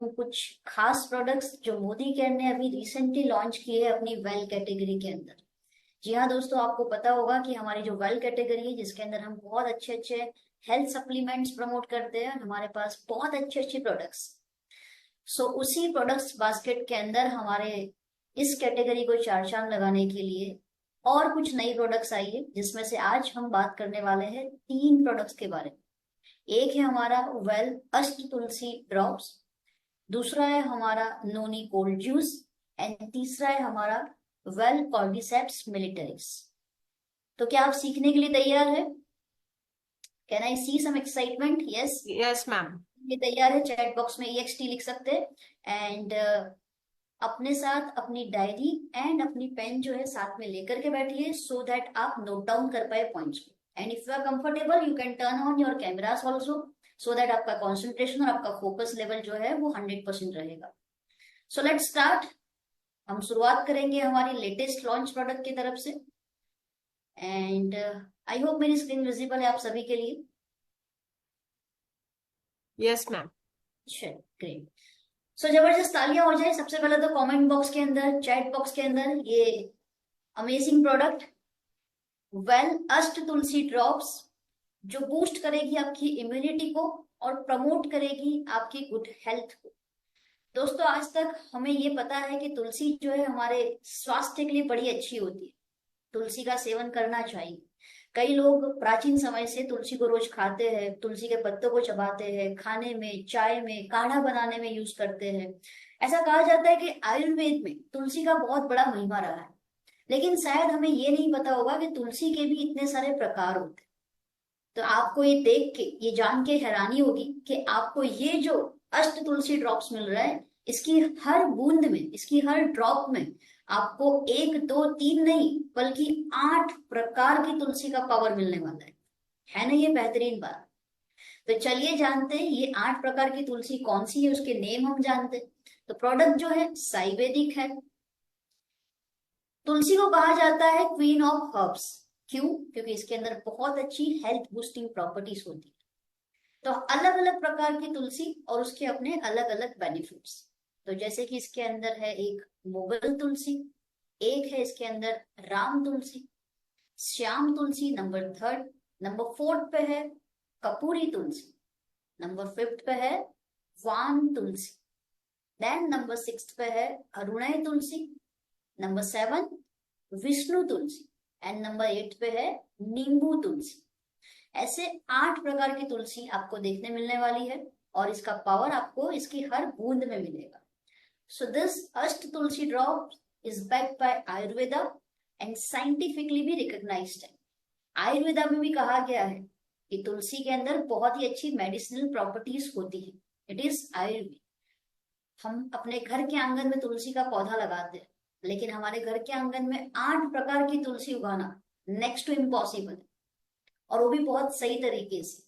तो कुछ खास प्रोडक्ट्स जो मोदी केयर ने अभी रिसेंटली लॉन्च किए हैं अपनी वेल कैटेगरी के अंदर। जी हाँ दोस्तों, आपको पता होगा कि हमारी जो वेल कैटेगरी है जिसके अंदर हम बहुत अच्छे अच्छे हेल्थ सप्लीमेंट्स प्रमोट करते हैं, हमारे पास बहुत अच्छे अच्छे प्रोडक्ट्स। उसी प्रोडक्ट्स बास्केट के अंदर हमारे इस कैटेगरी को चार चांद लगाने के लिए और कुछ नई प्रोडक्ट्स आई है, जिसमें से आज हम बात करने वाले हैं तीन प्रोडक्ट्स के बारे में। एक है हमारा वेल अष्ट तुलसी ड्रॉप्स, दूसरा है हमारा नोनी कोल्ड जूस, एंड तीसरा है हमारा वेल कॉर्डिसेप्स मिलिटरीज। तो क्या आप सीखने के लिए तैयार है? Can I see some excitement? Yes. Yes ma'am. ये तैयार है? चैट बॉक्स में EXT लिख सकते हैं। एंड अपने साथ अपनी डायरी एंड अपनी पेन जो है साथ में लेकर के बैठिए, सो दैट आप नोट डाउन कर पाए पॉइंट्स को। And if you are comfortable you can turn on your cameras also, so that आपका कॉन्सेंट्रेशन और आपका फोकस लेवल जो है वो 100% रहेगा। So let's start. हम शुरुआत करेंगे हमारी लेटेस्ट लॉन्च प्रोडक्ट की तरफ से। एंड आई होप मेरी स्क्रीन विजिबल है आप सभी के लिए। Yes ma'am. चलिए, ग्रेट। जबरदस्त तालियां हो जाए सबसे पहले तो कमेंट बॉक्स के अंदर, चैट बॉक्स के अंदर ये अमेजिंग प्रोडक्ट वेल अष्ट तुलसी ड्रॉप्स, जो बूस्ट करेगी आपकी इम्यूनिटी को और प्रमोट करेगी आपकी गुड हेल्थ को। दोस्तों, आज तक हमें ये पता है कि तुलसी जो है हमारे स्वास्थ्य के लिए बड़ी अच्छी होती है, तुलसी का सेवन करना चाहिए। कई लोग प्राचीन समय से तुलसी को रोज खाते हैं, तुलसी के पत्तों को चबाते हैं, खाने में, चाय में, काढ़ा बनाने में यूज करते हैं। ऐसा कहा जाता है कि आयुर्वेद में तुलसी का बहुत बड़ा महिमा रहा है। लेकिन शायद हमें ये नहीं पता होगा कि तुलसी के भी इतने सारे प्रकार होते हैं। तो आपको ये देख के, ये जान के हैरानी होगी कि आपको ये जो अष्ट तुलसी ड्रॉप्स मिल रहा है, इसकी हर बूंद में, इसकी हर ड्रॉप में आपको एक दो तीन नहीं बल्कि 8 प्रकार की तुलसी का पावर मिलने वाला है ना? ये बेहतरीन बात। तो चलिए जानते हैं ये 8 प्रकार की तुलसी कौन सी है, उसके नेम हम जानते हैं। तो प्रोडक्ट जो है साइवेदिक है। तुलसी को कहा जाता है क्वीन ऑफ हर्ब्स। क्यों? क्योंकि इसके अंदर बहुत अच्छी हेल्थ बूस्टिंग प्रॉपर्टीज होती है। तो अलग अलग प्रकार की तुलसी और उसके अपने अलग अलग बेनिफिट्स। तो जैसे कि इसके अंदर है एक मुगल तुलसी, एक है इसके अंदर राम तुलसी, श्याम तुलसी नंबर 3, नंबर 4 पे है कपूरी तुलसी, नंबर 5 पे है वान तुलसी, देन नंबर 6 पे है अरुणय तुलसी, नंबर 7 विष्णु तुलसी, एंड नंबर 8 पे है नींबू तुलसी। ऐसे 8 प्रकार की तुलसी आपको देखने मिलने वाली है और इसका पावर आपको इसकी हर बूंद में मिलेगा। So this Asht Tulsi drop is backed by Ayurveda and scientifically भी रिकॉग्नाइज्ड है। आयुर्वेदा में भी कहा गया है कि तुलसी के अंदर बहुत ही अच्छी मेडिसिनल प्रॉपर्टीज होती है। It is Ayurveda. हम अपने घर के आंगन में तुलसी का पौधा लगाते हैं, लेकिन हमारे घर के आंगन में 8 प्रकार की तुलसी उगाना नेक्स्ट टू इम्पॉसिबल है, और वो भी बहुत सही तरीके से।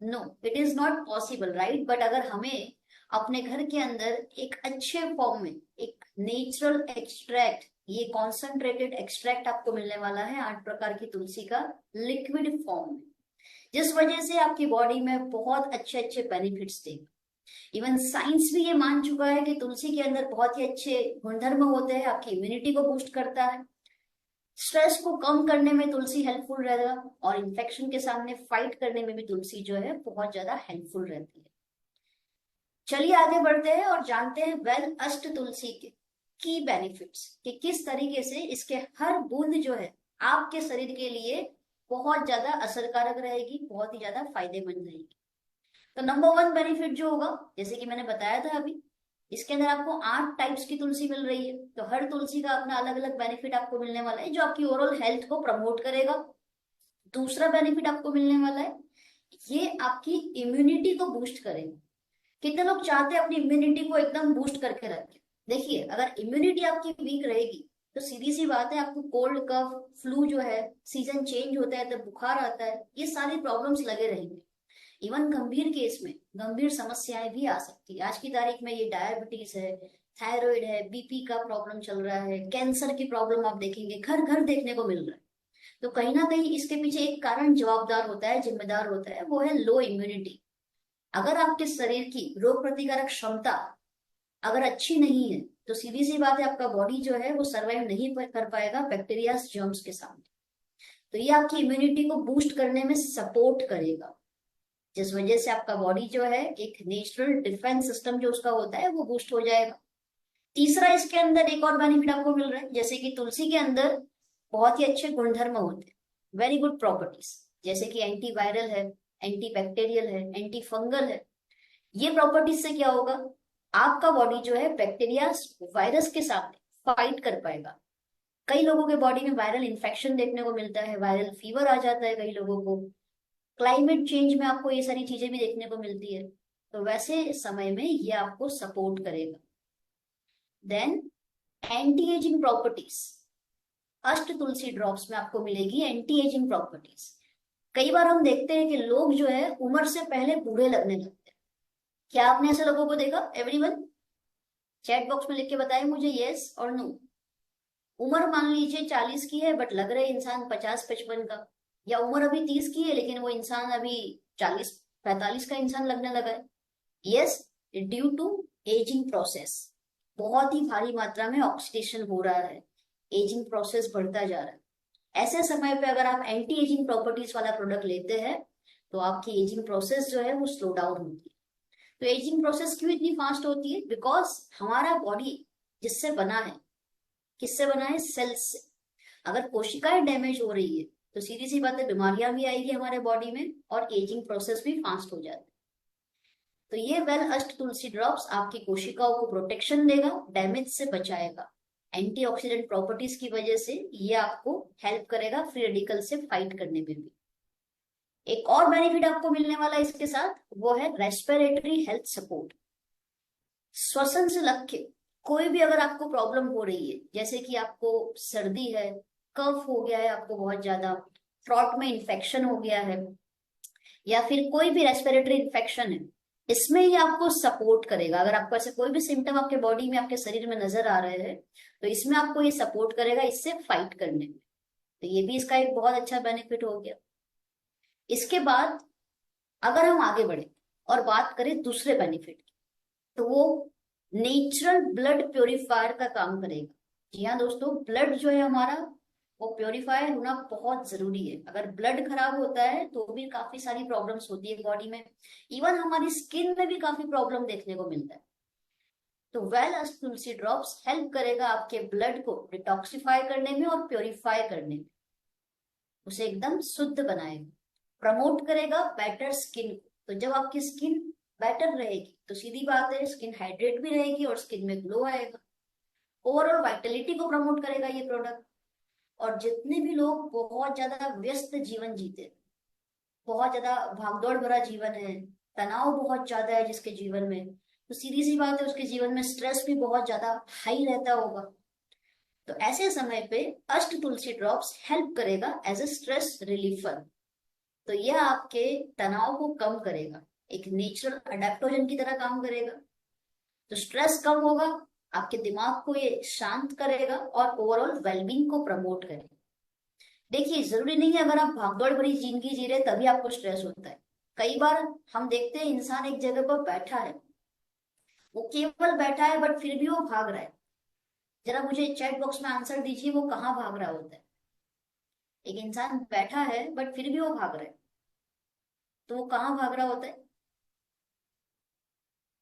No, it is not possible, right? But अगर हमें अपने घर के अंदर एक अच्छे फॉर्म में एक नेचुरल एक्सट्रैक्ट, ये कॉन्सेंट्रेटेड एक्सट्रैक्ट आपको मिलने वाला है 8 प्रकार की तुलसी का लिक्विड फॉर्म में, जिस वजह से आपकी बॉडी में बहुत अच्छे अच्छे बेनिफिट्स देगा। इवन साइंस भी ये मान चुका है कि तुलसी के अंदर बहुत ही अच्छे गुणधर्म होते हैं, आपकी इम्यूनिटी को बूस्ट करता है, स्ट्रेस को कम करने में तुलसी हेल्पफुल रहेगा, और इन्फेक्शन के सामने फाइट करने में भी तुलसी जो है बहुत ज्यादा हेल्पफुल रहती है। चलिए आगे बढ़ते हैं और जानते हैं वेल अष्ट तुलसी के की बेनिफिट्स, कि किस तरीके से इसके हर बूंद जो है आपके शरीर के लिए बहुत ज्यादा असरकारक रहेगी, बहुत ही ज्यादा फायदेमंद रहेगी। तो नंबर 1 बेनिफिट जो होगा, जैसे कि मैंने बताया था अभी, इसके अंदर आपको 8 टाइप्स की तुलसी मिल रही है, तो हर तुलसी का अपना अलग अलग बेनिफिट आपको मिलने वाला है, जो आपकी ओवरऑल हेल्थ को प्रमोट करेगा। दूसरा बेनिफिट आपको मिलने वाला है, ये आपकी इम्यूनिटी को बूस्ट करेगा। कितने लोग चाहते हैं अपनी इम्यूनिटी को एकदम बूस्ट करके रखें? देखिए, अगर इम्यूनिटी आपकी वीक रहेगी तो सीधी सी बात है, आपको कोल्ड कफ फ्लू जो है, सीजन चेंज होता है तब बुखार आता है, ये सारी प्रॉब्लम्स लगे रहेंगे। इवन गंभीर केस में गंभीर समस्याएं भी आ सकती है। आज की तारीख में ये डायबिटीज है, थायराइड है, बीपी का प्रॉब्लम चल रहा है, कैंसर की प्रॉब्लम आप देखेंगे घर घर देखने को मिल रहा है। तो कहीं ना कहीं इसके पीछे एक कारण जवाबदार होता है, जिम्मेदार होता है, वो है लो इम्यूनिटी। अगर आपके शरीर की रोग प्रतिकारक क्षमता अगर अच्छी नहीं है तो सीधी सी बात है आपका बॉडी जो है वो सर्वाइव नहीं कर पाएगा बैक्टीरिया जर्म्स के सामने। तो ये आपकी इम्यूनिटी को बूस्ट करने में सपोर्ट करेगा, जिस वजह से आपका बॉडी जो है एक नेचुरल डिफेंस सिस्टम जो उसका होता है वो बूस्ट हो जाएगा। तीसरा इसके अंदर एक और बेनिफिट आपको मिल रहा है, जैसे कि तुलसी के अंदर बहुत ही अच्छे गुणधर्म होते हैं, वेरी गुड प्रॉपर्टीज, जैसे कि एंटी वायरल है, एंटी बैक्टीरियल है, एंटी फंगल है। ये प्रॉपर्टीज से क्या होगा, आपका बॉडी जो है बैक्टीरिया वायरस के साथ फाइट कर पाएगा। कई लोगों के बॉडी में वायरल इन्फेक्शन देखने को मिलता है, वायरल फीवर आ जाता है कई लोगों को, क्लाइमेट चेंज में आपको ये सारी चीजें भी देखने को मिलती है। तो वैसे समय में ये आपको सपोर्ट करेगा। देन एंटी एजिंग प्रॉपर्टीज, अष्ट तुलसी ड्रॉप्स में आपको मिलेगी एंटी एजिंग प्रॉपर्टीज। कई बार हम देखते हैं कि लोग जो है उम्र से पहले बूढ़े लगने लगते हैं। क्या आपने ऐसे लोगों को देखा? एवरीवन चैट बॉक्स में लिख के बताए मुझे यस और नो। उम्र मान लीजिए 40 की है बट लग रहे इंसान 50-55 का, या उम्र अभी 30 की है लेकिन वो इंसान अभी 40-45 का इंसान लगने लगा है। Yes, due to ageing process, बहुत ही भारी मात्रा में ऑक्सीडेशन हो रहा है, एजिंग प्रोसेस बढ़ता जा रहा है। ऐसे समय पे अगर आप एंटी एजिंग प्रॉपर्टीज वाला प्रोडक्ट लेते हैं तो आपकी एजिंग प्रोसेस जो है वो स्लो डाउन होती है। तो एजिंग प्रोसेस क्यों इतनी फास्ट होती है? बिकॉज हमारा बॉडी जिससे बना है, किससे बना है? सेल्स से। अगर कोशिकाएं डैमेज हो रही है तो सीधी सी बात है बीमारियां भी आएगी हमारे बॉडी में और एजिंग प्रोसेस भी फास्ट हो जाता है। तो ये वेल अष्ट तुलसी ड्रॉप्स आपकी कोशिकाओं को प्रोटेक्शन देगा, डैमेज से बचाएगा, एंटीऑक्सीडेंट प्रॉपर्टीज की वजह से ये आपको हेल्प करेगा फ्री रेडिकल से फाइट करने में भी। एक और बेनिफिट आपको मिलने वाला है इसके साथ, वो है रेस्पिरेटरी हेल्थ सपोर्ट। श्वसन से लग के कोई भी अगर आपको प्रॉब्लम हो रही है, जैसे कि आपको सर्दी है, कफ हो गया है आपको बहुत ज्यादा, थ्रोट में इन्फेक्शन हो गया है, या फिर कोई भी रेस्पिरेटरी इन्फेक्शन है, इसमें ये आपको सपोर्ट करेगा। अगर आपको ऐसे कोई भी सिम्टम आपके बॉडी में, आपके शरीर में नजर आ रहे हैं तो इसमें आपको ये सपोर्ट करेगा इससे फाइट करने में। तो ये भी इसका एक बहुत अच्छा बेनिफिट हो गया। इसके बाद अगर हम आगे बढ़े और बात करें दूसरे बेनिफिट की, तो वो नेचुरल ब्लड प्योरीफायर का काम करेगा। जी हाँ दोस्तों, ब्लड जो है हमारा वो प्योरीफायर होना बहुत जरूरी है। अगर ब्लड खराब होता है तो भी काफी सारी प्रॉब्लम्स होती है बॉडी में, इवन हमारी स्किन में भी काफी प्रॉब्लम देखने को मिलता है। तो वेल अष्ट तुलसी ड्रॉप्स हेल्प करेगा आपके ब्लड को डिटॉक्सिफाई करने में और प्योरीफाई करने में, उसे एकदम शुद्ध बनाएगा, प्रमोट करेगा बेटर स्किन को। तो जब आपकी स्किन बेटर रहेगी तो सीधी बात है स्किन हाइड्रेट भी रहेगी और स्किन में ग्लो आएगा। ओवरऑल वाइटलिटी को प्रमोट करेगा ये प्रोडक्ट। और जितने भी लोग बहुत ज्यादा व्यस्त जीवन जीते, बहुत ज्यादा भागदौड़ भरा जीवन है, तनाव बहुत ज्यादा है जिसके जीवन में, तो सीधी सी बात है उसके जीवन में स्ट्रेस भी बहुत ज्यादा हाई रहता होगा। तो ऐसे समय पे अष्ट तुलसी ड्रॉप्स हेल्प करेगा एज ए स्ट्रेस रिलीफर। तो यह आपके तनाव को कम करेगा, एक नेचुरल अडेप्टोजन की तरह काम करेगा। तो स्ट्रेस कम होगा, आपके दिमाग को ये शांत करेगा और ओवरऑल वेलबींग को प्रमोट करेगा। देखिए जरूरी नहीं है अगर आप भागदौड़ भरी जिंदगी जी रहे तभी आपको स्ट्रेस होता है। कई बार हम देखते हैं इंसान एक जगह पर बैठा है, वो केवल बैठा है बट फिर भी वो भाग रहा है। जरा मुझे चैट बॉक्स में आंसर दीजिए, वो कहाँ भाग रहा होता है? एक इंसान बैठा है बट फिर भी वो भाग रहा है, तो वो कहाँ भाग रहा होता है?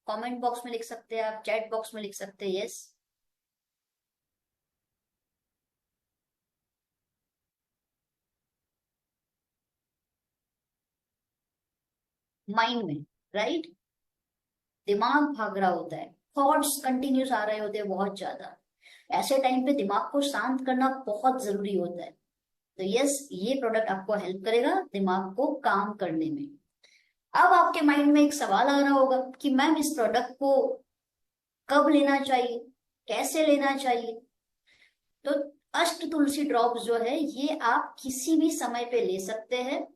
कमेंट बॉक्स में लिख सकते हैं आप, चैट बॉक्स में लिख सकते हैं यस। माइंड में, राइट? दिमाग भाग रहा होता है, थॉट्स कंटिन्यूस आ रहे होते हैं बहुत ज्यादा। ऐसे टाइम पे दिमाग को शांत करना बहुत जरूरी होता है। तो यस, ये प्रोडक्ट आपको हेल्प करेगा दिमाग को काम करने में। अब आपके माइंड में एक सवाल आ रहा होगा कि मैम इस प्रोडक्ट को कब लेना चाहिए, कैसे लेना चाहिए? तो अष्ट तुलसी ड्रॉप्स जो है ये आप किसी भी समय पे ले सकते हैं।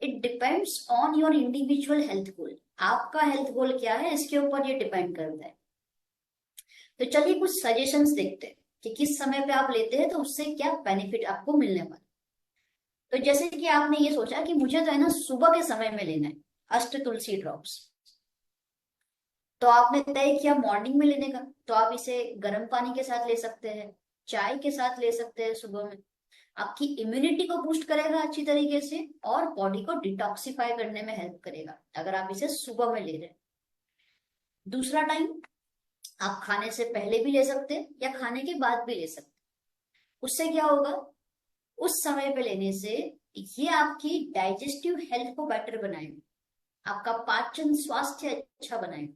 It depends on your individual health goal. आपका हेल्थ गोल क्या है इसके ऊपर ये डिपेंड करता है। तो चलिए कुछ सजेशंस देखते हैं कि किस समय पे आप लेते हैं तो उससे क्या बेनिफिट आपको मिलने वाला। तो जैसे कि आपने ये सोचा कि मुझे जो है ना सुबह के समय में लेना है अष्ट तुलसी ड्रॉप्स, तो आपने तय किया मॉर्निंग में लेने का, तो आप इसे गर्म पानी के साथ ले सकते हैं, चाय के साथ ले सकते हैं सुबह में। आपकी इम्यूनिटी को बूस्ट करेगा अच्छी तरीके से, और बॉडी को डिटॉक्सिफाई करने में हेल्प करेगा अगर आप इसे सुबह में ले रहे हैं। दूसरा टाइम, आप खाने से पहले भी ले सकते हैं या खाने के बाद भी ले सकते हैं। उससे क्या होगा, उस समय पे लेने से ये आपकी डाइजेस्टिव हेल्थ को बेटर बनाएगा, आपका पाचन स्वास्थ्य अच्छा बनाएगा।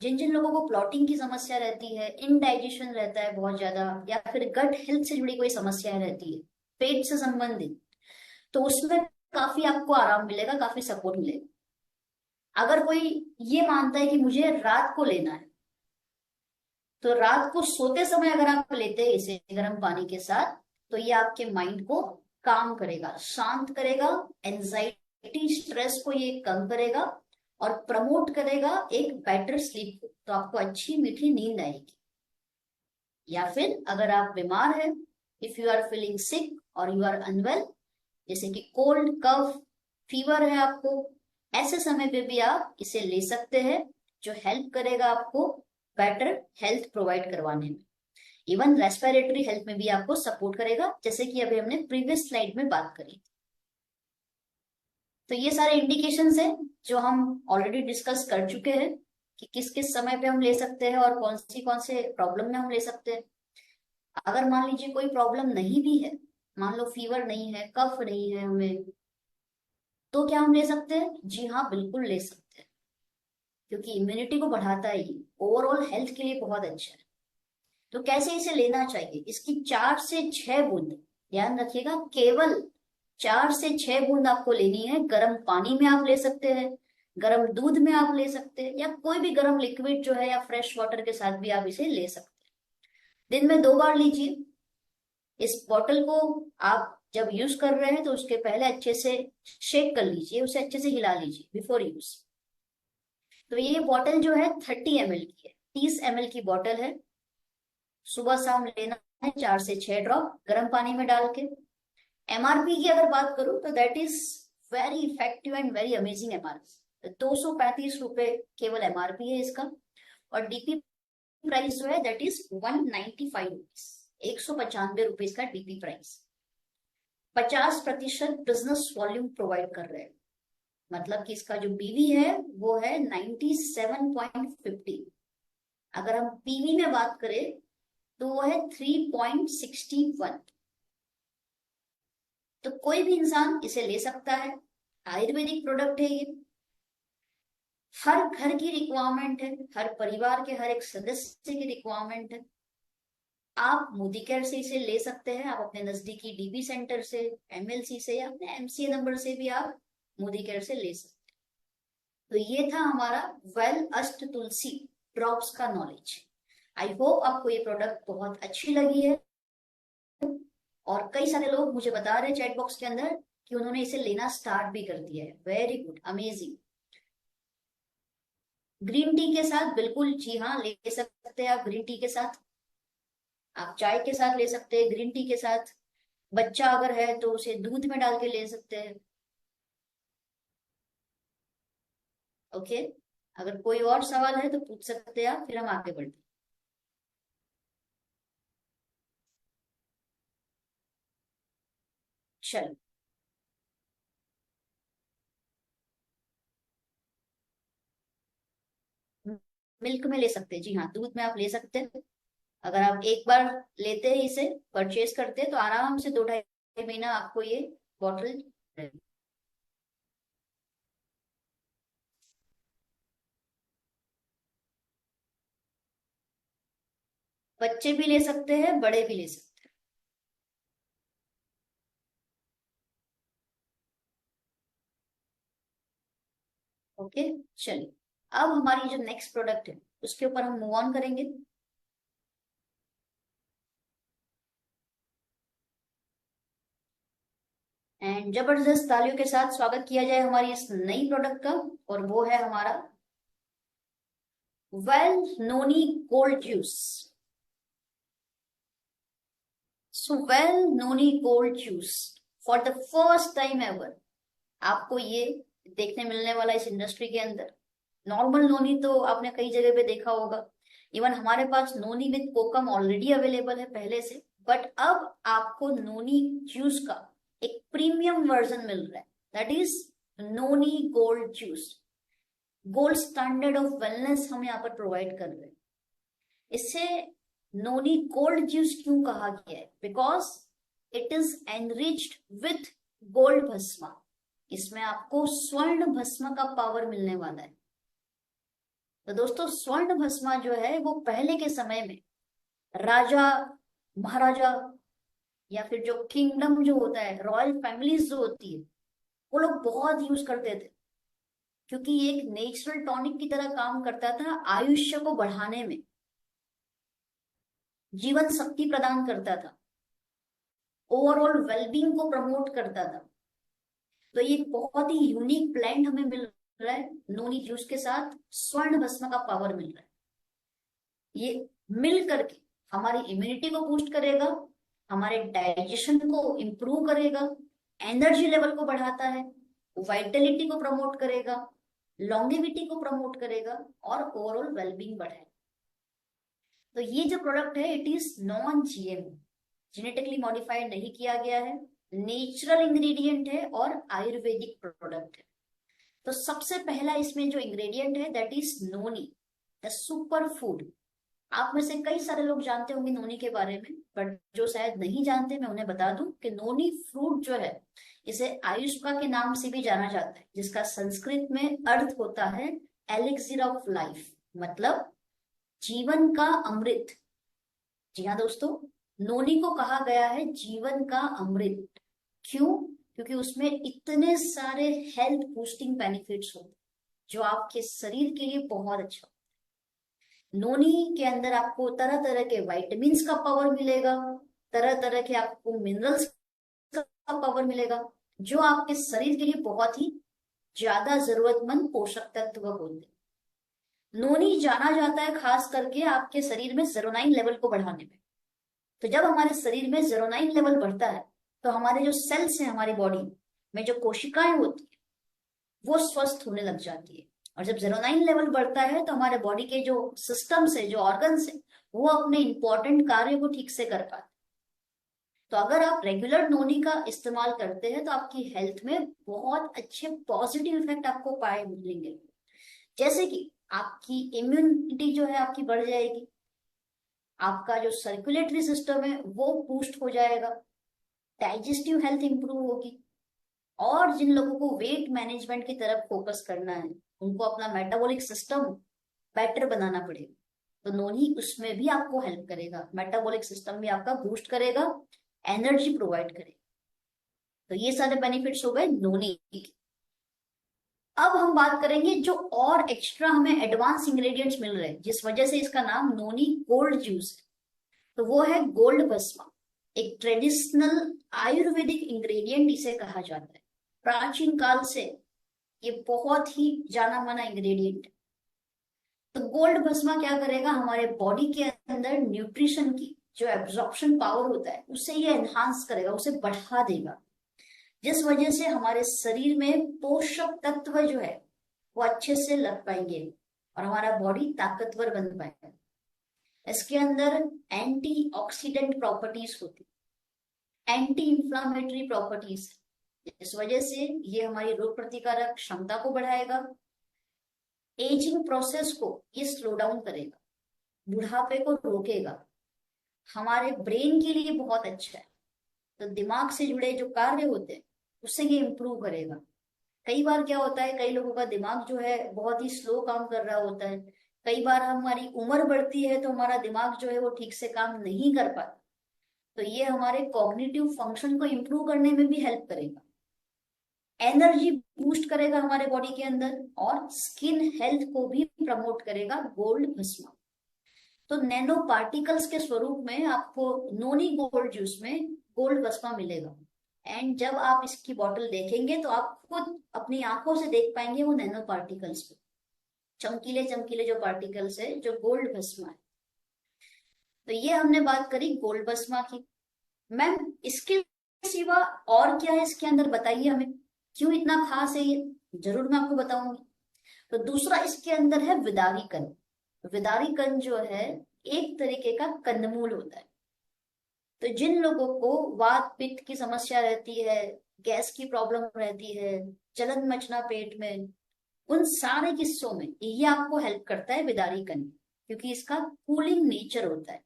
जिन जिन लोगों को प्लॉटिंग की समस्या रहती है, इनडाइजेशन रहता है बहुत ज्यादा, या फिर गट हेल्थ से जुड़ी कोई समस्या रहती है, पेट से संबंधित, तो उसमें काफी आपको आराम मिलेगा, काफी सपोर्ट मिलेगा। अगर कोई ये मानता है कि मुझे रात को लेना है, तो रात को सोते समय अगर आप लेते हैं इसे गर्म पानी के साथ, तो ये आपके माइंड को काम करेगा, शांत करेगा, एंजाइटी स्ट्रेस को ये कम करेगा, और प्रमोट करेगा एक बेटर स्लीप को, तो आपको अच्छी मीठी नींद आएगी। या फिर अगर आप बीमार हैं, if you are feeling sick और यू आर अनवेल, जैसे कि कोल्ड कफ फीवर है आपको, ऐसे समय पे भी आप इसे ले सकते हैं, जो हेल्प करेगा आपको बेटर हेल्थ प्रोवाइड करवाने में। इवन रेस्पिरेटरी हेल्थ में भी आपको सपोर्ट करेगा, जैसे कि अभी हमने प्रीवियस स्लाइड में बात करी। तो ये सारे इंडिकेशंस हैं जो हम ऑलरेडी डिस्कस कर चुके हैं कि किस किस समय पे हम ले सकते हैं और कौन से प्रॉब्लम में हम ले सकते हैं। अगर मान लीजिए कोई प्रॉब्लम नहीं भी है, मान लो फीवर नहीं है, कफ नहीं है हमें, तो क्या हम ले सकते हैं? जी हाँ, बिल्कुल ले सकते हैं, क्योंकि इम्यूनिटी को बढ़ाता है, ये ओवरऑल हेल्थ के लिए बहुत अच्छा है। तो कैसे इसे लेना चाहिए? इसकी 4 से 6 बूंद, ध्यान रखिएगा, केवल 4 से 6 बूंद आपको लेनी है। गर्म पानी में आप ले सकते हैं, गर्म दूध में आप ले सकते हैं, या कोई भी गर्म लिक्विड जो है, या फ्रेश वाटर के साथ भी आप इसे ले सकते हैं। दिन में 2 बार लीजिए। इस बॉटल को आप जब यूज कर रहे हैं तो उसके पहले अच्छे से शेक कर लीजिए, उसे अच्छे से हिला लीजिए बिफोर यूज। तो ये बॉटल जो है 30 ml की है, 30 ml की बॉटल है। सुबह शाम लेना है 4 से 6 ड्रॉप गर्म पानी में डाल के। एमआरपी की अगर बात करूं तो that is very effective and very amazing MRP. 235 रुपए केवल एमआरपी है इसका। और डीपी प्राइस जो है दैट इज 195 रुपीज, 195 रुपए इसका DP price. 50% business volume provide कर रहे हैं, मतलब कि इसका जो बीवी है वो है 97.50। अगर हम पीवी में बात करें तो वो है 3.61। तो कोई भी इंसान इसे ले सकता है, आयुर्वेदिक प्रोडक्ट है ये, हर घर की रिक्वायरमेंट है, हर परिवार के हर एक सदस्य की रिक्वायरमेंट है। आप मोदी केयर से इसे ले सकते हैं, आप अपने नजदीकी डीबी सेंटर से, एमएलसी से, या अपने एमसीए नंबर से भी आप मोदी केयर से ले सकते हैं। तो ये था हमारा वेल अष्ट तुलसी ड्रॉप्स का नॉलेज। आई होप आपको ये प्रोडक्ट बहुत अच्छी लगी है। और कई सारे लोग मुझे बता रहे हैं चैट बॉक्स के अंदर कि उन्होंने इसे लेना स्टार्ट भी कर दिया है। Very good, amazing. Green tea के साथ बिल्कुल, जी हाँ, ले सकते हैं आप ग्रीन टी के साथ। आप चाय के साथ ले सकते हैं, ग्रीन टी के साथ। बच्चा अगर है तो उसे दूध में डाल के ले सकते हैं। ओके, अगर कोई और सवाल है तो पूछ सकते हैं आप, फिर हम आगे बढ़ते हैं। चलो, मिल्क में ले सकते हैं, जी हाँ, दूध में आप ले सकते हैं। अगर आप एक बार लेते हैं, इसे परचेज करते हैं, तो आराम से 2 ढाई महीना आपको ये बॉटल। बच्चे भी ले सकते हैं, बड़े भी ले सकते हैं। ओके, चलिए, अब हमारी जो नेक्स्ट प्रोडक्ट है उसके ऊपर हम मूव ऑन करेंगे। एंड जबरदस्त तालियों के साथ स्वागत किया जाए हमारी इस नई प्रोडक्ट का, और वो है हमारा well noni gold juice. So well noni gold juice, for the first time ever आपको ये देखने मिलने वाला इस इंडस्ट्री के अंदर। नॉर्मल नोनी तो आपने कई जगह पे देखा होगा, इवन हमारे पास नोनी विद कोकम ऑलरेडी अवेलेबल है पहले से, बट अब आपको नोनी जूस का एक प्रीमियम वर्जन मिल रहा है, that is noni gold juice. Gold standard of wellness हम यहाँ पर प्रोवाइड कर रहे हैं। इससे नोनी गोल्ड जूस क्यों कहा गया है? Because it is enriched with gold bhasma. इसमें आपको स्वर्ण भस्म का पावर मिलने वाला है। तो दोस्तों, स्वर्ण भस्मा जो है वो पहले के समय में राजा महाराजा या फिर जो किंगडम जो होता है, रॉयल फैमिलीज जो होती है, वो लोग बहुत यूज करते थे, क्योंकि ये एक नेचुरल टॉनिक की तरह काम करता था, आयुष्य को बढ़ाने में जीवन शक्ति प्रदान करता था, ओवरऑल वेलबींग को प्रमोट करता था। तो ये बहुत ही यूनिक ब्लेंड हमें मिल रहा है नोनी जूस के साथ, स्वर्ण भस्म का पावर मिल रहा है। ये मिल करके हमारी इम्यूनिटी को बूस्ट करेगा, हमारे डाइजेशन को इम्प्रूव करेगा, एनर्जी लेवल को बढ़ाता है, वाइटलिटी को प्रमोट करेगा, लॉन्गेविटी को प्रमोट करेगा और ओवरऑल वेलबींग बढ़ाएगा। तो ये जो प्रोडक्ट है it is non GMO, genetically modified नहीं किया गया है, नेचुरल इंग्रेडिएंट है और आयुर्वेदिक प्रोडक्ट है। तो सबसे पहला इसमें जो इंग्रेडिएंट है that is noni, the super food. आप में से कई सारे लोग जानते होंगे नोनी के बारे में, बट जो शायद नहीं जानते मैं उन्हें बता दूं कि नोनी फ्रूट जो है इसे आयुष्का के नाम से भी जाना जाता है, जिसका संस्कृत में अर्थ होता है एलिक्सिर ऑफ लाइफ, मतलब जीवन का अमृत। जी हाँ दोस्तों, नोनी को कहा गया है जीवन का अमृत। क्यों? क्योंकि उसमें इतने सारे हेल्थ बूस्टिंग बेनिफिट्स होते हैं जो आपके शरीर के लिए बहुत अच्छा। नोनी के अंदर आपको तरह तरह के वाइटामिन का पावर मिलेगा, तरह तरह के आपको मिनरल्स का पावर मिलेगा, जो आपके शरीर के लिए बहुत ही ज्यादा जरूरतमंद पोषक तत्व होते हैं। नोनी जाना जाता है खास करके आपके शरीर में सेरोनाइन लेवल को बढ़ाने में। तो जब हमारे शरीर में सेरोनाइन लेवल बढ़ता है तो हमारे जो सेल्स हैं, हमारी बॉडी में जो कोशिकाएं होती है वो स्वस्थ होने लग जाती है। और जब सेरोनाइन लेवल बढ़ता है तो हमारे बॉडी के जो सिस्टम्स है, जो ऑर्गन्स है, वो अपने इंपॉर्टेंट कार्य को ठीक से कर पाते। तो अगर आप रेगुलर नोनी का इस्तेमाल करते हैं तो आपकी हेल्थ में बहुत अच्छे पॉजिटिव इफेक्ट आपको पाए मिलेंगे। जैसे कि आपकी इम्यूनिटी जो है आपकी बढ़ जाएगी, आपका जो सर्कुलेटरी सिस्टम है वो बूस्ट हो जाएगा, डाइजेस्टिव हेल्थ इंप्रूव होगी, और जिन लोगों को वेट मैनेजमेंट की तरफ फोकस करना है, उनको अपना मेटाबॉलिक सिस्टम बेटर बनाना पड़ेगा, तो नोनी उसमें भी आपको हेल्प करेगा, मेटाबॉलिक सिस्टम भी आपका बूस्ट करेगा, एनर्जी प्रोवाइड करेगा। तो ये सारे बेनिफिट्स हो गए नोनी के। अब हम बात करेंगे जो और एक्स्ट्रा हमें एडवांस इंग्रेडिएंट्स मिल रहे हैं जिस वजह से इसका नाम नोनी गोल्ड जूस है, तो वो है गोल्ड भस्मा। एक ट्रेडिशनल आयुर्वेदिक इंग्रेडिएंट इसे कहा जाता है। प्राचीन काल से ये बहुत ही जाना माना इंग्रेडिएंट है। तो गोल्ड भस्मा क्या करेगा, हमारे बॉडी के अंदर न्यूट्रिशन की जो एब्जॉर्प्शन पावर होता है उसे ये एनहांस करेगा, उसे बढ़ा देगा, जिस वजह से हमारे शरीर में पोषक तत्व जो है वो अच्छे से लग पाएंगे और हमारा बॉडी ताकतवर बन पाएगा। इसके अंदर एंटीऑक्सीडेंट प्रॉपर्टीज होती, एंटी इंफ्लामेटरी प्रॉपर्टीज, इस वजह से ये हमारी रोग प्रतिकारक क्षमता को बढ़ाएगा, एजिंग प्रोसेस को ये स्लो डाउन करेगा, बुढ़ापे को रोकेगा, हमारे ब्रेन के लिए बहुत अच्छा है। तो दिमाग से जुड़े जो कार्य होते हैं उससे ये इम्प्रूव करेगा। कई बार क्या होता है, कई लोगों का दिमाग जो है बहुत ही स्लो काम कर रहा होता है, कई बार हमारी उम्र बढ़ती है तो हमारा दिमाग जो है वो ठीक से काम नहीं कर पाता, तो ये हमारे कॉग्निटिव फंक्शन को इम्प्रूव करने में भी हेल्प करेगा, एनर्जी बूस्ट करेगा हमारे बॉडी के अंदर, और स्किन हेल्थ को भी प्रमोट करेगा गोल्ड भस्मा। तो नैनो पार्टिकल्स के स्वरूप में आपको नोनी गोल्ड जूस में गोल्ड भस्मा मिलेगा। एंड जब आप इसकी बॉटल देखेंगे तो आप खुद अपनी आंखों से देख पाएंगे वो नैनो पार्टिकल्स पे, चमकीले चमकीले जो पार्टिकल्स है जो गोल्ड भस्मा है। तो ये हमने बात करी गोल्ड भस्मा की। मैम इसके सिवा और क्या है इसके अंदर, बताइए हमें, क्यों इतना खास है ये? जरूर मैं आपको बताऊंगी। तो दूसरा इसके अंदर है विदारी कंद। विदारी कंद जो है एक तरीके का कंदमूल होता है। तो जिन लोगों को वात पित्त की समस्या रहती है, गैस की प्रॉब्लम रहती है, जलन मचना पेट में, उन सारे किस्सों में ये आपको हेल्प करता है विदारी कंद, क्योंकि इसका कूलिंग नेचर होता है,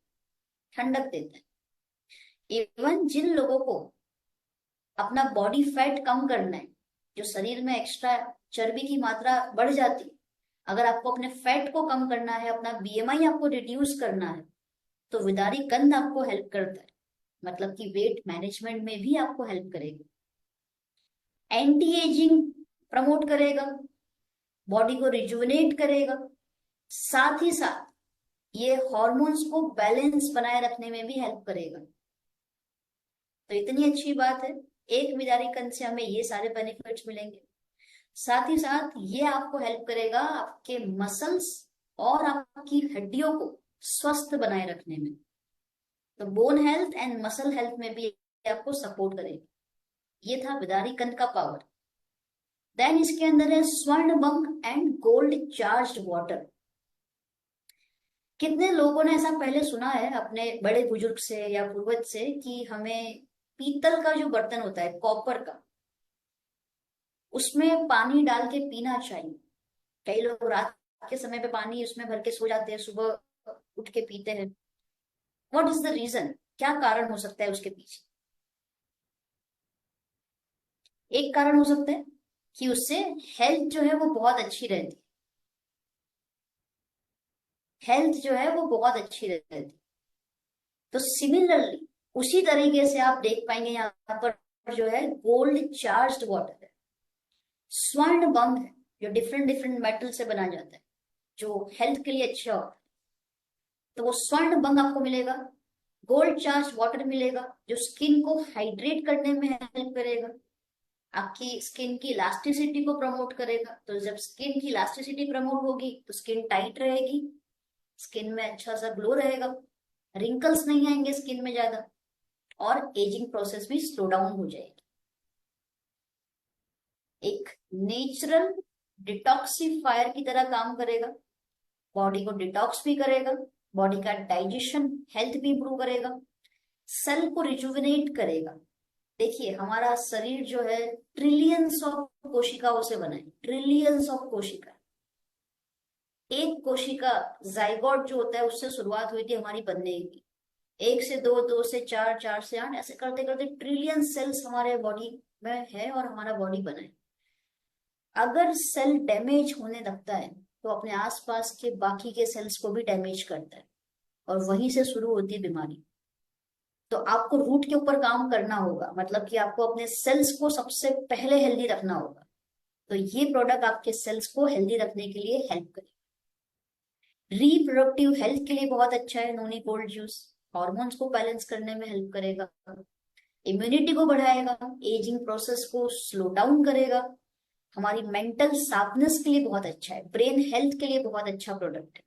ठंडक देता है। इवन जिन लोगों को अपना बॉडी फैट कम करना है, जो शरीर में एक्स्ट्रा चर्बी की मात्रा बढ़ जाती है, अगर आपको अपने फैट को कम करना है, अपना बीएमआई आपको रिड्यूस करना है, तो विदारी कंद आपको हेल्प करता है। मतलब कि वेट मैनेजमेंट में भी आपको हेल्प करेगा, एंटी एजिंग प्रमोट करेगा, बॉडी को रिजुवनेट करेगा, साथ ही साथ ये हॉर्मोन्स को बैलेंस बनाए रखने में भी हेल्प करेगा। तो इतनी अच्छी बात है, एक विदारी कंद से हमें ये सारे बेनिफिट्स मिलेंगे। साथ ही साथ ये आपको हेल्प करेगा आपके मसल्स और आपकी हड्डियों को स्वस्थ बनाए रखने में। तो bone health and muscle health में भी आपको सपोर्ट करेगा। ये था विदारी कंद का पावर। देन इसके अंदर है स्वर्ण बंग एंड गोल्ड चार्ज्ड वाटर। कितने लोगों ने ऐसा पहले सुना है अपने बड़े बुजुर्ग से या पूर्वज से कि हमें पीतल का जो बर्तन होता है, कॉपर का, उसमें पानी डाल के पीना चाहिए। कई लोग रात के समय पे पानी उसमें भर के सो जाते हैं, सुबह उठ के पीते हैं। What is the reason? क्या कारण हो सकता है उसके पीछे? एक कारण हो सकता है कि उससे हेल्थ जो है वो बहुत अच्छी रहती है। हेल्थ जो है वो बहुत अच्छी रहती है। तो सिमिलरली उसी तरीके से आप देख पाएंगे यहाँ पर जो है गोल्ड चार्ज्ड वाटर है, स्वर्ण बंग है, जो डिफरेंट डिफरेंट मेटल से बना जाता है, जो हेल्थ के लिए अच्छा होता है। तो वो स्वर्ण बंग आपको मिलेगा, गोल्ड चार्ज वाटर मिलेगा, जो स्किन को हाइड्रेट करने में हेल्प करेगा, आपकी स्किन की इलास्टिसिटी को प्रमोट करेगा। तो जब स्किन की इलास्टिसिटी प्रमोट होगी तो स्किन टाइट रहेगी, स्किन में अच्छा सा ग्लो रहेगा, रिंकल्स नहीं आएंगे स्किन में ज्यादा, और एजिंग प्रोसेस भी स्लो डाउन हो जाएगी। एक नेचुरल डिटॉक्सिफायर की तरह काम करेगा, बॉडी को डिटॉक्स भी करेगा, बॉडी का डाइजेशन हेल्थ भी इंप्रूव करेगा, सेल को रिजुविनेट करेगा। देखिए हमारा शरीर जो है ट्रिलियंस ऑफ कोशिकाओं से बना है, ट्रिलियंस ऑफ कोशिका। एक कोशिका जाइगोट जो होता है उससे शुरुआत हुई थी हमारी बनने की, एक से दो, दो से चार, चार से आठ, ऐसे करते करते ट्रिलियन सेल्स हमारे बॉडी में है और हमारा बॉडी बना है। अगर सेल डैमेज होने लगता है तो अपने आसपास के बाकी के सेल्स को भी डैमेज करता है, और वहीं से शुरू होती है बीमारी। तो आपको रूट के ऊपर काम करना होगा, मतलब कि आपको अपने सेल्स को सबसे पहले हेल्दी रखना होगा। तो ये प्रोडक्ट आपके सेल्स को हेल्दी रखने के लिए हेल्प करेगा। रिप्रोडक्टिव हेल्थ के लिए बहुत अच्छा है नोनी गोल्ड जूस, हॉर्मोन्स को बैलेंस करने में हेल्प करेगा, इम्यूनिटी को बढ़ाएगा, एजिंग प्रोसेस को स्लो डाउन करेगा, हमारी मेंटल शार्पनेस के लिए बहुत अच्छा है, ब्रेन हेल्थ के लिए बहुत अच्छा प्रोडक्ट है,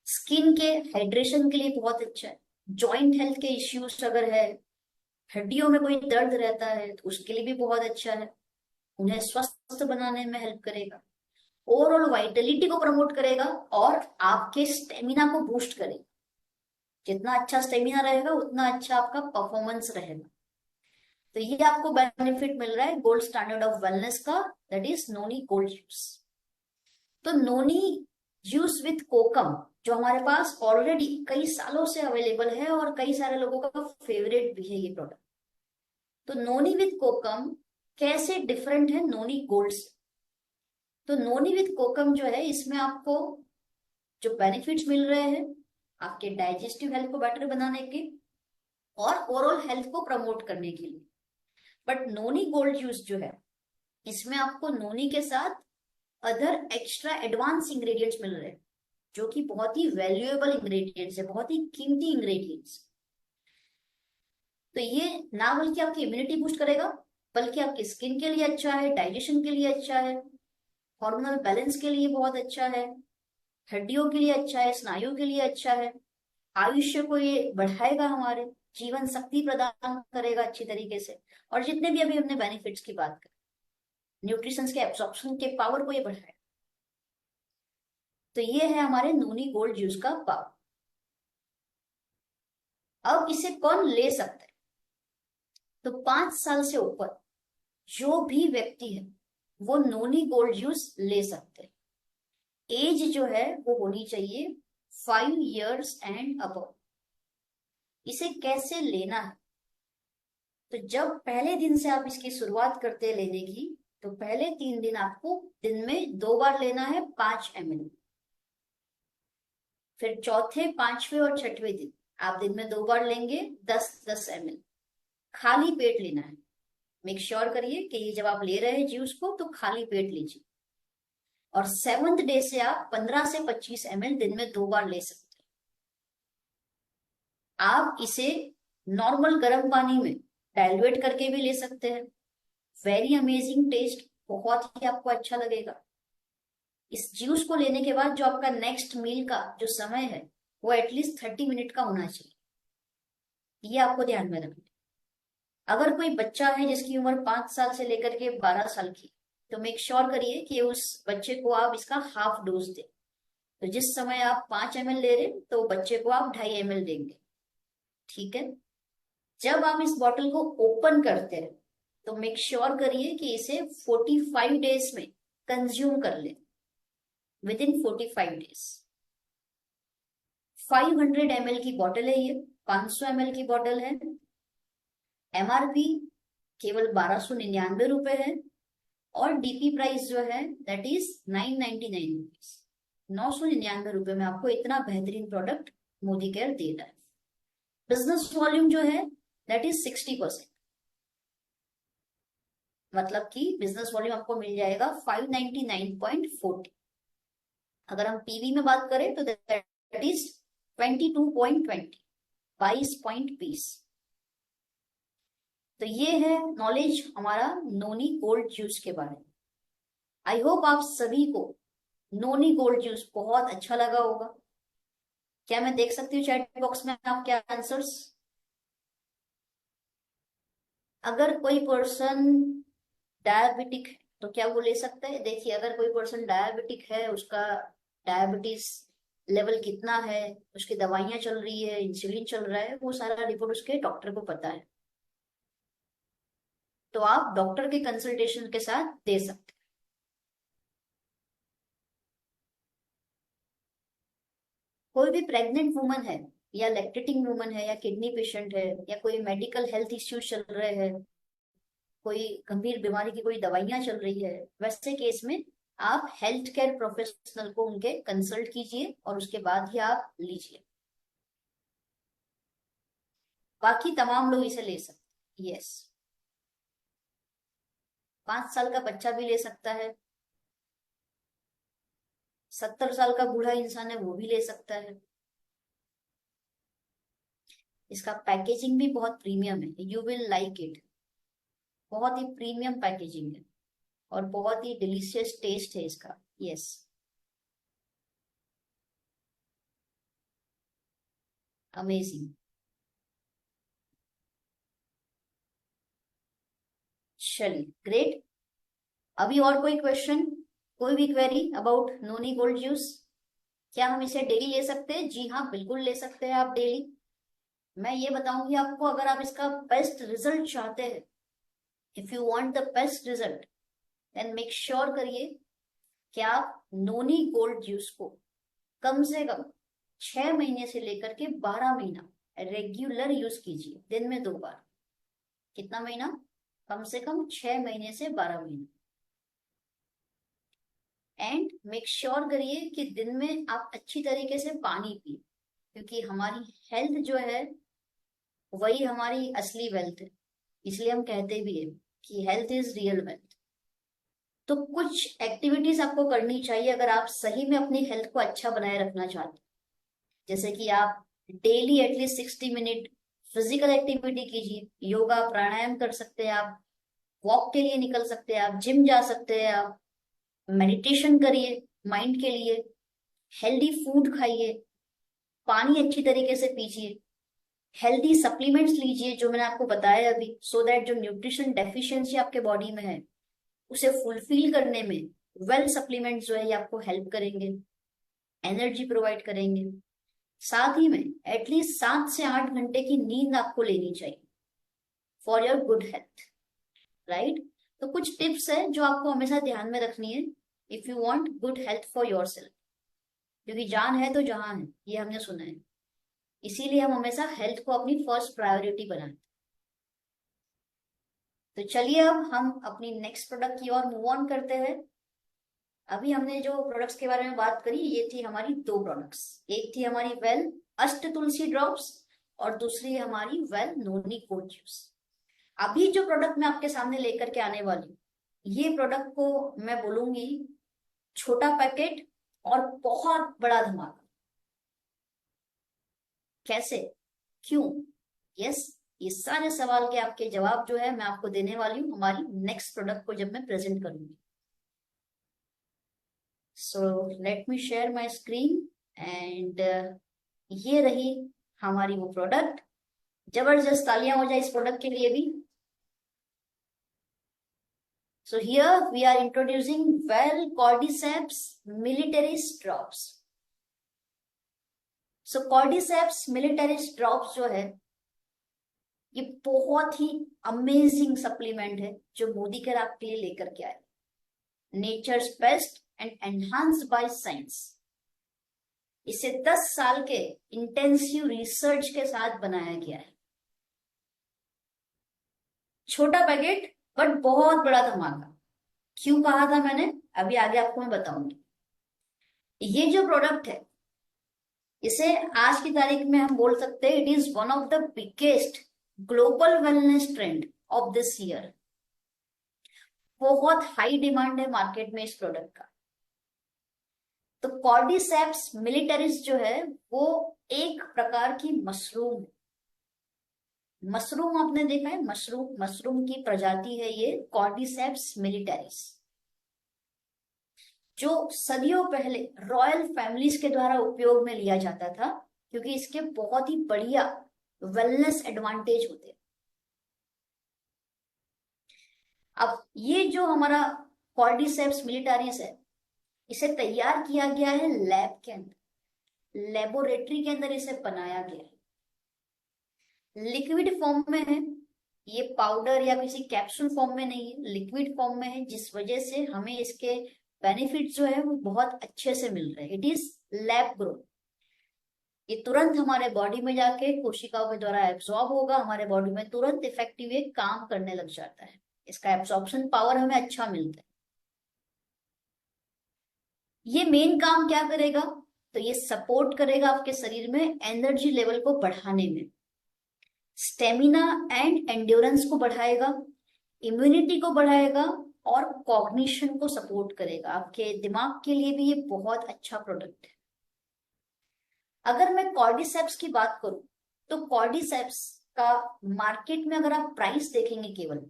स्किन के हाइड्रेशन के लिए बहुत अच्छा है, जॉइंट हेल्थ के इश्यूज अगर है, हड्डियों में कोई दर्द रहता है तो उसके लिए भी बहुत अच्छा है, उन्हें स्वस्थ बनाने में हेल्प करेगा, ओवरऑल वाइटलिटी को प्रमोट करेगा, और आपके स्टेमिना को बूस्ट करेगा। जितना अच्छा स्टेमिना रहेगा उतना अच्छा आपका परफॉर्मेंस रहेगा। तो ये आपको बेनिफिट मिल रहा है गोल्ड स्टैंडर्ड ऑफ वेलनेस का, that is noni gold juice. तो नोनी जूस विथ कोकम जो हमारे पास ऑलरेडी कई सालों से अवेलेबल है और कई सारे लोगों का फेवरेट भी है ये प्रोडक्ट। तो नोनी विथ कोकम कैसे डिफरेंट है नोनी गोल्ड से? तो नोनी विथ कोकम जो है इसमें आपको जो बेनिफिट्स मिल रहे हैं आपके डाइजेस्टिव हेल्थ को बेटर बनाने के और ओवरऑल हेल्थ को प्रमोट करने के लिए। बट नोनी गोल्ड जूस जो है इसमें आपको नोनी के साथ अदर एक्स्ट्रा एडवांस इंग्रेडिएंट्स मिल रहे हैं, जो कि बहुत ही वैल्यूएबल इंग्रेडिएंट्स है, बहुत ही कीमती इंग्रेडिएंट्स। तो ये ना बल्कि आपकी इम्यूनिटी बूस्ट करेगा, बल्कि आपकी स्किन के लिए अच्छा है, डाइजेशन के लिए अच्छा है, हार्मोनल बैलेंस के लिए बहुत अच्छा है, हड्डियों के लिए अच्छा है, स्नायु के लिए अच्छा है, आयुष्य को ये बढ़ाएगा, हमारे जीवन शक्ति प्रदान करेगा अच्छी तरीके से, और जितने भी अभी हमने बेनिफिट्स की बात करी, न्यूट्रिशंस के एब्सॉर्प्शन के पावर को ये बढ़ाएगा। तो ये है हमारे नोनी गोल्ड जूस का पाव। अब इसे कौन ले सकता है? तो 5 साल से ऊपर जो भी व्यक्ति है वो नोनी गोल्ड जूस ले सकते हैं। एज जो है वो होनी चाहिए 5 years एंड अबव। इसे कैसे लेना है? तो जब पहले दिन से आप इसकी शुरुआत करते हैं लेने की, तो पहले 3 दिन आपको दिन में 2 बार लेना है 5 ml। फिर चौथे, पांचवें और छठवें दिन आप दिन में 2 बार लेंगे 10-10 ml। खाली पेट लेना है। मेक श्योर करिए कि ये जब आप ले रहे हैं जूस को तो खाली पेट लीजिए। और 7th डे से आप 15 से 25 ml दिन में 2 बार ले सकते हैं। आप इसे नॉर्मल गर्म पानी में डाइल्यूट करके भी ले सकते हैं। वेरी अमेजिंग टेस्ट, बहुत ही आपको अच्छा लगेगा। इस जूस को लेने के बाद जो आपका नेक्स्ट मील का जो समय है वो एटलीस्ट 30 मिनट का होना चाहिए। ये आपको ध्यान में रखना है। अगर कोई बच्चा है जिसकी उम्र 5 साल से लेकर के 12 साल की, तो मेक श्योर करिए कि उस बच्चे को आप इसका हाफ डोज दें। तो जिस समय आप 5 ml ले रहे हैं तो बच्चे को आप 2.5 ml देंगे। ठीक है। जब आप इस बॉटल को ओपन करते हैं तो मेक श्योर करिए कि इसे 45 डेज में कंज्यूम कर लें। With in 45 days. 500 ml की बॉटल है ये, 500 ml की बॉटल है। एमआरपी केवल 1299 रुपए है। और डीपी प्राइस जो है दैट इज 999 रुपीज। 999 रुपए में आपको इतना बेहतरीन प्रोडक्ट मोदी केयर दे रहा है। बिजनेस वॉल्यूम जो है दैट इज 60%। मतलब कि बिजनेस वॉल्यूम आपको मिल जाएगा 599.40। अगर हम पीवी में बात करें तो दैट इज 22.20, 22.20। तो ये है नॉलेज हमारा नोनी गोल्ड जूस के बारे में। आई होप आप सभी को नोनी गोल्ड जूस बहुत अच्छा लगा होगा। क्या मैं देख सकती हूँ चैट बॉक्स में आपके आंसर्स? अगर कोई पर्सन डायबिटिक है तो क्या वो ले सकता है? देखिए, अगर कोई पर्सन डायबिटिक है, उसका डायबिटीज लेवल कितना है, उसकी दवाइयां चल रही है, इंसुलिन चल रहा है, वो सारा रिपोर्ट उसके डॉक्टर को पता है। तो आप डॉक्टर के कंसल्टेशन के साथ दे सकते हैं। कोई भी प्रेग्नेंट वुमन है या लैक्टेटिंग वुमन है या किडनी पेशेंट है या कोई मेडिकल हेल्थ इश्यूज चल रहे हैं, कोई गंभीर बीमारी की कोई दवाइयां चल रही है, वैसे केस में आप हेल्थ केयर प्रोफेशनल को उनके कंसल्ट कीजिए और उसके बाद ही आप लीजिए। बाकी तमाम लोग इसे ले सकते हैं। यस, 5 साल का बच्चा भी ले सकता है। 70 साल का बूढ़ा इंसान है वो भी ले सकता है। इसका पैकेजिंग भी बहुत प्रीमियम है, यू विल लाइक इट। बहुत ही प्रीमियम पैकेजिंग है और बहुत ही डिलीशियस टेस्ट है इसका। यस। अमेजिंग। चलिए, ग्रेट। अभी और कोई क्वेश्चन, कोई भी query about noni gold juice? क्या हम इसे डेली ले सकते हैं? जी हाँ, बिल्कुल ले सकते हैं आप डेली। मैं ये बताऊंगी आपको, अगर आप इसका बेस्ट रिजल्ट चाहते हैं, if you want the best result, then make sure करिए कि आप नोनी गोल्ड जूस को कम से कम 6 महीने से लेकर के 12 महीना रेगुलर यूज कीजिए, दिन में 2 बार। कितना महीना? कम से कम 6 महीने से 12 महीना। एंड मेक श्योर करिए कि दिन में आप अच्छी तरीके से पानी पिए, क्योंकि हमारी हेल्थ जो है वही हमारी असली वेल्थ है। इसलिए हम कहते भी है कि हेल्थ इज रियल वेल्थ। तो कुछ एक्टिविटीज आपको करनी चाहिए अगर आप सही में अपनी हेल्थ को अच्छा बनाए रखना चाहते हैं। जैसे कि आप daily at least 60 minute physical activity कीजिए। योगा प्राणायाम कर सकते हैं आप, वॉक के लिए निकल सकते हैं आप, जिम जा सकते हैं आप, मेडिटेशन करिए माइंड के लिए, हेल्दी फूड खाइए, पानी अच्छी तरीके से पीजिए, हेल्दी सप्लीमेंट्स लीजिए जो मैंने आपको बताया अभी, सो दैट जो न्यूट्रिशन डेफिशिएंसी आपके बॉडी में है उसे फुलफिल करने में वेल सप्लीमेंट्स जो है ये आपको हेल्प करेंगे। एनर्जी प्रोवाइड करेंगे। साथ ही में एटलीस्ट 7 से 8 घंटे की नींद आपको लेनी चाहिए for your good health, right. तो कुछ टिप्स है जो आपको हमेशा ध्यान में रखनी है if you want good health for your self, क्योंकि जान है तो जहां है, ये हमने सुना है। इसीलिए हम हमेशा हेल्थ को अपनी फर्स्ट प्रायोरिटी बनाते। तो चलिए अब हम अपनी नेक्स्ट प्रोडक्ट की ओर मूव ऑन करते हैं। अभी हमने जो प्रोडक्ट्स के बारे में बात करी, ये थी हमारी 2 प्रोडक्ट्स। एक थी हमारी वेल अष्ट तुलसी ड्रॉप्स और दूसरी हमारी वेल नोनी कोट जूस। अभी जो प्रोडक्ट मैं आपके सामने लेकर के आने वाली हूँ, ये प्रोडक्ट को मैं बोलूंगी छोटा पैकेट और बहुत बड़ा धमाका। कैसे, क्यों, यस, ये सारे सवाल के आपके जवाब जो है मैं आपको देने वाली हूँ हमारी नेक्स्ट प्रोडक्ट को जब मैं प्रेजेंट करूंगी। So let me share my screen and ये रही हमारी वो प्रोडक्ट। जबरदस्त तालियां हो जाए इस प्रोडक्ट के लिए भी। So here we are introducing well cordyceps militaris drops. So cordyceps militaris drops जो है ये बहुत ही अमेजिंग सप्लीमेंट है जो मोदी कर आपके लिए लेकर के आए। Nature's best and enhanced by science. इसे 10 साल के इंटेंसिव रिसर्च के साथ बनाया गया है। छोटा पैकेट बट बहुत बड़ा धमाका। क्यों कहा था मैंने, अभी आगे आपको मैं बताऊंगी। ये जो प्रोडक्ट है इसे आज की तारीख में हम बोल सकते हैं it is one of the biggest global wellness trend of this year. बहुत हाई डिमांड है मार्केट में इस प्रोडक्ट का। तो कॉर्डिसेप्स मिलिटरिस जो है वो एक प्रकार की मशरूम है। मशरूम आपने देखा है, मशरूम की प्रजाति है ये कॉर्डिसेप्स मिलिटरिस, जो सदियों पहले रॉयल फैमिलीज के द्वारा उपयोग में लिया जाता था क्योंकि इसके बहुत ही बढ़िया वेलनेस एडवांटेज होते हैं। अब ये जो हमारा कॉर्डिसेप्स मिलिटारिस है इसे तैयार किया गया है लैब के अंदर, लेबोरेटरी के अंदर इसे बनाया गया है। लिक्विड फॉर्म में है ये, पाउडर या किसी कैप्सूल फॉर्म में नहीं है, लिक्विड फॉर्म में है, जिस वजह से हमें इसके बेनिफिट जो है वो बहुत अच्छे से मिल रहे हैं। It is lab growth. ये तुरंत हमारे बॉडी में जाके कोशिकाओं के द्वारा एब्सॉर्ब होगा, हमारे बॉडी में तुरंत इफेक्टिव ये काम करने लग जाता है। इसका एब्सॉर्प्शन पावर हमें अच्छा मिलता है। ये मेन काम क्या करेगा, तो ये सपोर्ट करेगा आपके शरीर में एनर्जी लेवल को बढ़ाने में, स्टेमिना एंड एंड्योरेंस को बढ़ाएगा, इम्यूनिटी को बढ़ाएगा और कॉग्निशन को सपोर्ट करेगा। आपके दिमाग के लिए भी ये बहुत अच्छा प्रोडक्ट है। अगर मैं कॉर्डिसेप्स की बात करूं तो कॉर्डिसेप्स का मार्केट में अगर आप प्राइस देखेंगे, केवल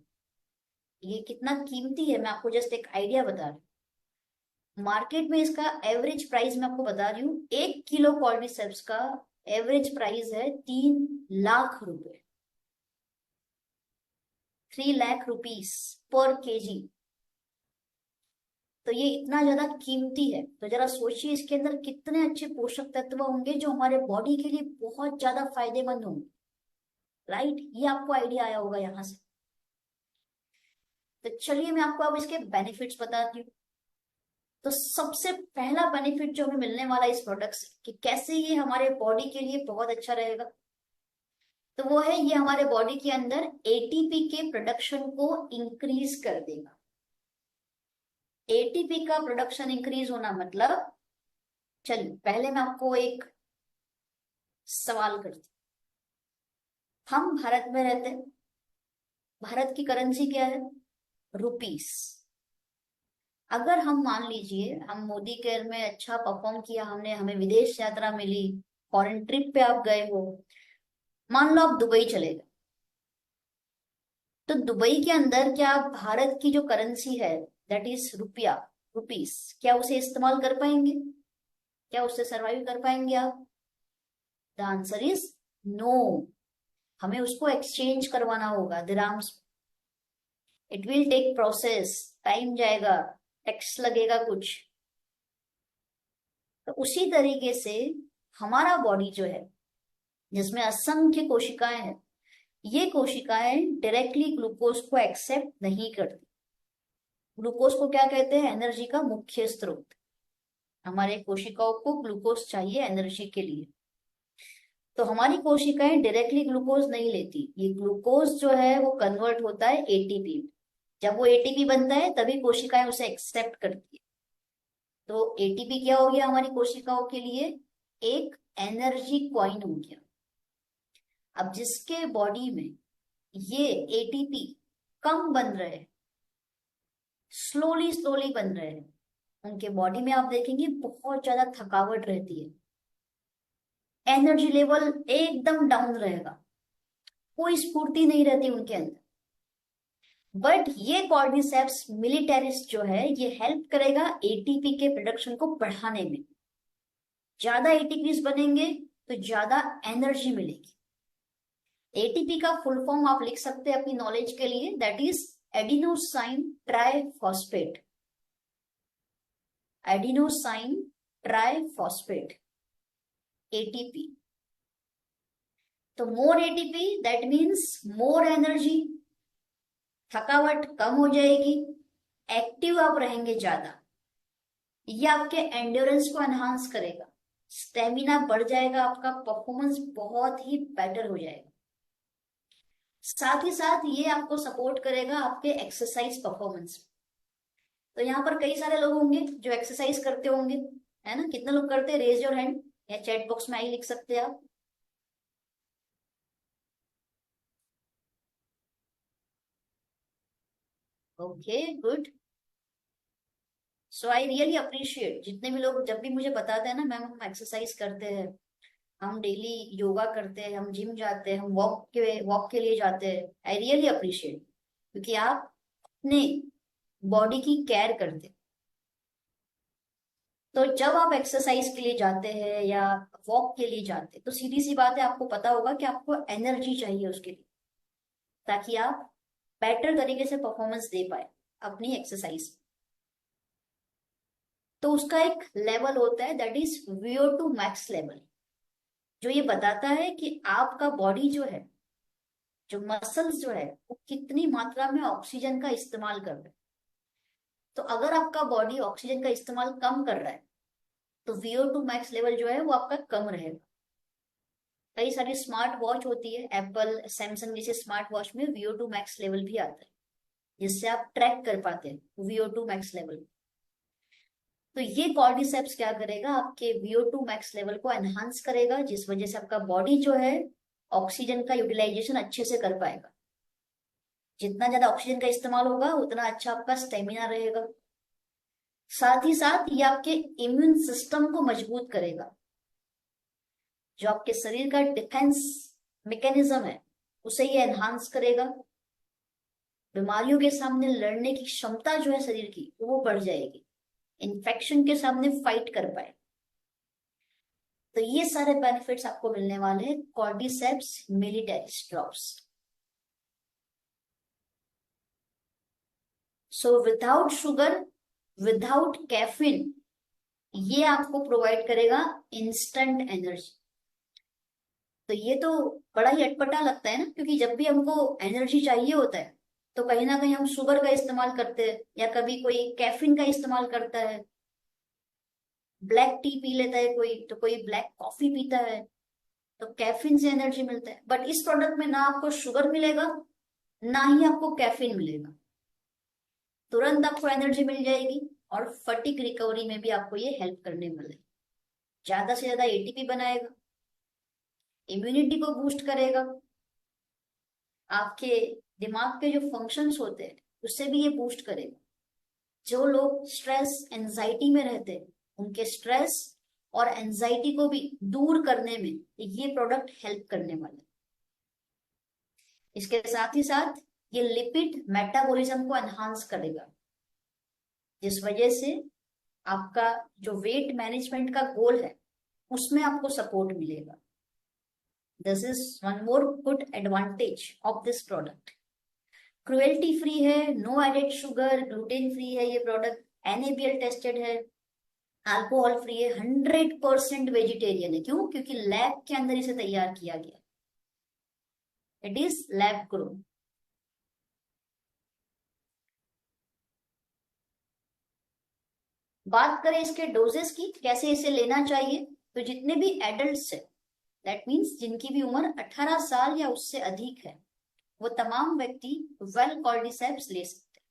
ये कितना कीमती है मैं आपको जस्ट एक आइडिया बता रही हूँ। मार्केट में इसका एवरेज प्राइस मैं आपको बता रही हूँ, 1 किलो कॉर्डिसेप्स का एवरेज प्राइस है 3 लाख रुपए, 3 लाख रुपीस पर केजी। तो ये इतना ज्यादा कीमती है, तो जरा सोचिए इसके अंदर कितने अच्छे पोषक तत्व होंगे जो हमारे बॉडी के लिए बहुत ज्यादा फायदेमंद होंगे, राइट। ये आपको आइडिया आया होगा यहां से। तो चलिए मैं आपको अब इसके बेनिफिट्स बताती हूँ। तो सबसे पहला बेनिफिट जो हमें मिलने वाला है इस प्रोडक्ट से कि कैसे ये हमारे बॉडी के लिए बहुत अच्छा रहेगा, तो वो है ये हमारे बॉडी के अंदर एटीपी के प्रोडक्शन को इंक्रीज कर देगा। एटीपी का प्रोडक्शन इंक्रीज होना मतलब, चलिए पहले मैं आपको एक सवाल करती। हम भारत में रहते हैं, भारत की करेंसी क्या है, रुपीस। अगर हम मान लीजिए हम मोदी केयर में अच्छा परफॉर्म किया, हमने हमें विदेश यात्रा मिली, फॉरेन ट्रिप पे आप गए हो, मान लो आप दुबई चले गए, तो दुबई के अंदर क्या आप भारत की जो करेंसी है दैट इज रुपया, रुपीस, क्या उसे इस्तेमाल कर पाएंगे, क्या उससे सरवाइव कर पाएंगे आप? The answer is no. हमें उसको एक्सचेंज करवाना होगा dirhams. It will take process, time जाएगा, टैक्स लगेगा कुछ। तो उसी तरीके से हमारा बॉडी जो है, जिसमें असंख्य कोशिकाएं हैं, ये कोशिकाएं डायरेक्टली ग्लूकोज को एक्सेप्ट नहीं करती। ग्लूकोज को क्या कहते हैं? एनर्जी का मुख्य स्रोत। हमारे कोशिकाओं को ग्लूकोज चाहिए एनर्जी के लिए। तो हमारी कोशिकाएं डायरेक्टली ग्लूकोज नहीं लेती, ये ग्लूकोज जो है वो कन्वर्ट होता है एटीपी। जब वो एटीपी बनता है तभी कोशिकाएं उसे एक्सेप्ट करती है। तो एटीपी क्या हो गया हमारी कोशिकाओं के लिए? एक एनर्जी कॉइन हो गया। अब जिसके बॉडी में ये एटीपी कम बन रहे हैं, स्लोली स्लोली बन रहे हैं, उनके बॉडी में आप देखेंगे बहुत ज्यादा थकावट रहती है, एनर्जी लेवल एकदम डाउन रहेगा, कोई स्फूर्ति नहीं रहती उनके अंदर। बट ये कॉर्डिसेप्स मिलिटेरिस जो है ये हेल्प करेगा एटीपी के प्रोडक्शन को बढ़ाने में। ज्यादा एटीपीज बनेंगे तो ज्यादा एनर्जी मिलेगी। एटीपी का फुल फॉर्म आप लिख सकते हैं अपनी नॉलेज के लिए, that is adenosine triphosphate. Adenosine triphosphate, ATP. तो more ATP that means more energy, थकावट कम हो जाएगी, एक्टिव आप रहेंगे ज्यादा। ये आपके एंड्योरेंस को एनहांस करेगा, स्टेमिना बढ़ जाएगा, आपका परफॉर्मेंस बहुत ही बेटर हो जाएगा। साथ ही साथ ये आपको सपोर्ट करेगा आपके एक्सरसाइज परफॉर्मेंस। तो यहाँ पर कई सारे लोग होंगे जो एक्सरसाइज करते होंगे, है ना? कितने लोग करते हैं? रेज योर हैंड, या चैट बॉक्स में आई लिख सकते हैं आप। Okay, good. So I really appreciate जितने भी लोग जब भी मुझे बताते हैं ना, मैम हम एक्सरसाइज करते हैं, हम डेली योगा करते हैं, हम जिम जाते हैं, हम वॉक के लिए जाते हैं। आई रियली अप्रिशिएट, क्योंकि आप अपने बॉडी की केयर करते हैं। तो जब आप एक्सरसाइज के लिए जाते हैं या वॉक के लिए जाते हैं तो सीधी सी बात है, आपको पता होगा कि आपको एनर्जी चाहिए उसके लिए, ताकि आप बेटर तरीके से परफॉर्मेंस दे पाए अपनी एक्सरसाइज। तो उसका एक लेवल होता है that is VO2 max level, जो ये बताता है कि आपका बॉडी जो है, जो मसल्स जो है, वो कितनी मात्रा में ऑक्सीजन का इस्तेमाल कर रहे हैं। तो अगर आपका बॉडी ऑक्सीजन का इस्तेमाल कम कर रहा है तो VO2 मैक्स लेवल जो है वो आपका कम रहेगा। कई सारी स्मार्ट वॉच होती है, एप्पल सैमसंग जैसे स्मार्ट वॉच में VO2 मैक्स लेवल भी आता है, जिससे आप ट्रैक कर पाते हैं VO2 मैक्स लेवल। तो ये कॉर्डिसेप्स क्या करेगा? आपके VO2 मैक्स लेवल को एनहांस करेगा, जिस वजह से आपका बॉडी जो है ऑक्सीजन का यूटिलाइजेशन अच्छे से कर पाएगा। जितना ज्यादा ऑक्सीजन का इस्तेमाल होगा उतना अच्छा आपका स्टेमिना रहेगा। साथ ही साथ ये आपके इम्यून सिस्टम को मजबूत करेगा। जो आपके शरीर का डिफेंस मैकेनिज्म है उसे ये एनहांस करेगा। बीमारियों के सामने लड़ने की क्षमता जो है शरीर की वो बढ़ जाएगी, इन्फेक्शन के सामने फाइट कर पाए। तो ये सारे बेनिफिट्स आपको मिलने वाले हैं cordyceps militaris drops. So without sugar, without caffeine, ये आपको प्रोवाइड करेगा इंस्टेंट एनर्जी। तो ये तो बड़ा ही अटपटा लगता है ना, क्योंकि जब भी हमको एनर्जी चाहिए होता है तो कहीं ना कहीं हम शुगर का इस्तेमाल करते हैं, या कभी कोई कैफीन का इस्तेमाल करता है, ब्लैक टी पी लेता है कोई, तो कोई ब्लैक कॉफी पीता है, तो कैफीन से एनर्जी मिलता है। बट इस प्रोडक्ट में ना आपको शुगर मिलेगा, ना ही आपको कैफीन मिलेगा, तुरंत आपको एनर्जी मिल जाएगी, और फटीग रिकवरी में भी आपको ये हेल्प करने वाला है। ज्यादा से ज्यादा एटीपी बनाएगा, इम्यूनिटी को बूस्ट करेगा, आपके दिमाग के जो फंक्शंस होते हैं उससे भी ये बूस्ट करेगा। जो लोग स्ट्रेस एंजाइटी में रहते हैं उनके स्ट्रेस और एंजाइटी को भी दूर करने में ये प्रोडक्ट हेल्प करने वाला है। इसके साथ ही साथ ये लिपिड मेटाबॉलिज्म को एनहांस करेगा, जिस वजह से आपका जो वेट मैनेजमेंट का गोल है उसमें आपको सपोर्ट मिलेगा। This is one more good advantage of this product. Cruelty free है, no added sugar, gluten free है ये प्रोडक्ट, NABL टेस्टेड है। अल्कोहल फ्री है, 100% वेजिटेरियन है। क्यों? क्योंकि लैब के अंदर इसे तैयार किया गया, इट इज लैब ग्रोन। बात करें इसके डोजेस की, कैसे इसे लेना चाहिए, तो जितने भी एडल्ट्स है, दैट मीन्स जिनकी भी उम्र 18 साल या उससे अधिक है, वो तमाम व्यक्ति वेल कॉर्डिसेप्स ले सकते हैं।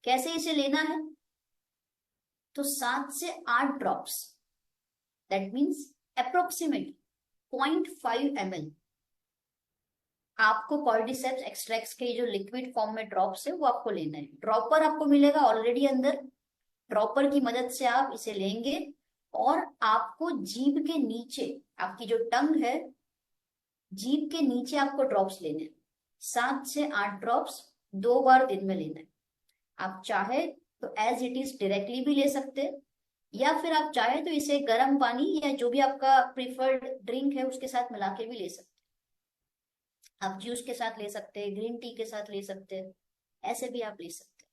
कैसे इसे लेना है? तो 7 से 8 drops, that means approximately 0.5 ml आपको कॉर्डिसेप्स एक्सट्रैक्ट्स के जो लिक्विड फॉर्म में ड्रॉप्स है वो आपको लेना है। ड्रॉपर आपको मिलेगा ऑलरेडी अंदर, ड्रॉपर की मदद से आप इसे लेंगे और आपको जीभ के नीचे, आपकी जो टंग है, जीभ के नीचे आपको ड्रॉप्स लेने हैं। 7 से 8 ड्रॉप्स 2 बार दिन में लेना है। आप चाहे तो एज इट इज डायरेक्टली भी ले सकते हैं, या फिर आप चाहे तो इसे गर्म पानी या जो भी आपका प्रिफर्ड ड्रिंक है उसके साथ मिला के भी ले सकते हैं। आप जूस के साथ ले सकते हैं, ग्रीन टी के साथ ले सकते हैं, ऐसे भी आप ले सकते हैं।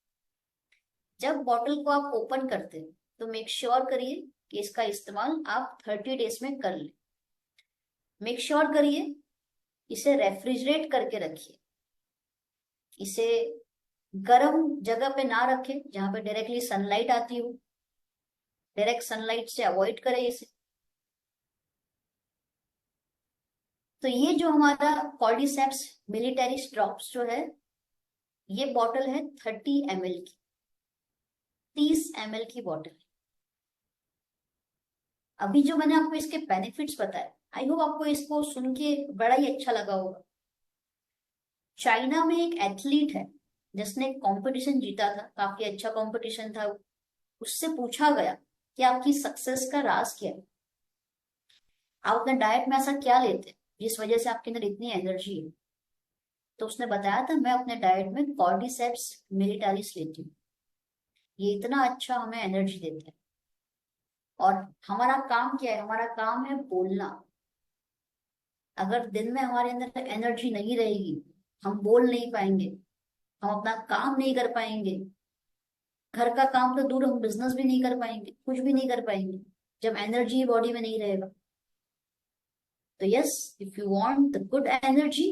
जब बॉटल को आप ओपन करते हैं तो मेक श्योर करिए कि इसका इस्तेमाल आप 30 डेज में कर लें। मेक श्योर करिए इसे रेफ्रिजरेट करके रखिए, इसे गर्म जगह पे ना रखें जहां पे डायरेक्टली सनलाइट आती हो, डायरेक्ट सनलाइट से अवॉइड करें इसे। तो ये जो हमारा कॉर्डिसेप्स मिलिटरी ड्रॉप्स जो है, ये बॉटल है 30 ml की, 30 ml की बॉटल। अभी जो मैंने आपको इसके बेनिफिट्स बताए, आई होप आपको इसको सुन के बड़ा ही अच्छा लगा होगा। चाइना में एक एथलीट है जिसने कंपटीशन जीता था, काफी अच्छा कंपटीशन था। उससे पूछा गया कि आपकी सक्सेस का राज क्या है, आप अपने डाइट में ऐसा क्या लेते हैं जिस वजह से आपके अंदर इतनी एनर्जी है। तो उसने बताया था, मैं अपने डाइट में कॉर्डिसेप्स मिलिटारिस लेती हूँ, ये इतना अच्छा हमें एनर्जी देता है। और हमारा काम क्या है? हमारा काम है बोलना। अगर दिन में हमारे अंदर एनर्जी नहीं रहेगी, हम बोल नहीं पाएंगे, हम अपना काम नहीं कर पाएंगे, घर का काम तो दूर, हम बिजनेस भी नहीं कर पाएंगे, कुछ भी नहीं कर पाएंगे जब एनर्जी बॉडी में नहीं रहेगा। तो yes, if you want the good energy,